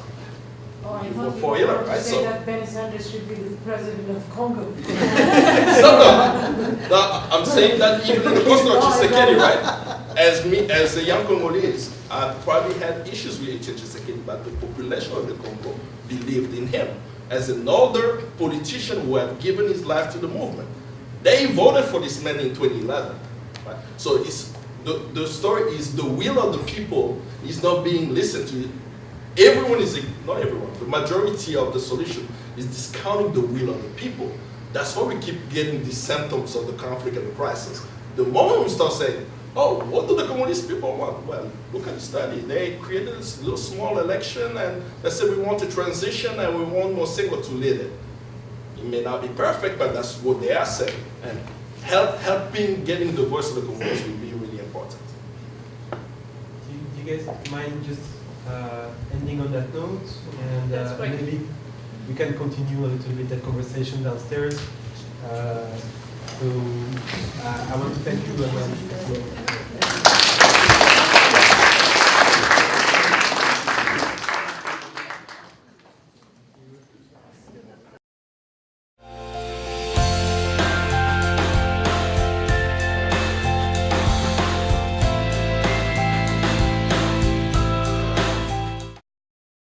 You vote for Hillary, right? Say that Bernie Sanders should be the president of Congo. No, I'm saying that even in the coastal Tshisekedi, right? As a young Congolese, I probably had issues with Tshisekedi, but the population of the Congo believed in him as an older politician who had given his life to the movement. They voted for this man in 2011. Right? So the story is the will of the people is not being listened to. Everyone is, not everyone, the majority of the solution is discounting the will of the people. That's why we keep getting these symptoms of the conflict and the crisis. The moment we start saying, oh, what do the Congolese people want? Well, look at the study. They created this little small election and they said we want a transition and we want Mosengo to lead it. It may not be perfect, but that's what they are saying. And helping getting the voice of the Congolese will be really important. Do you guys mind just ending on that note? And maybe we can continue a little bit that conversation downstairs. I want to thank you.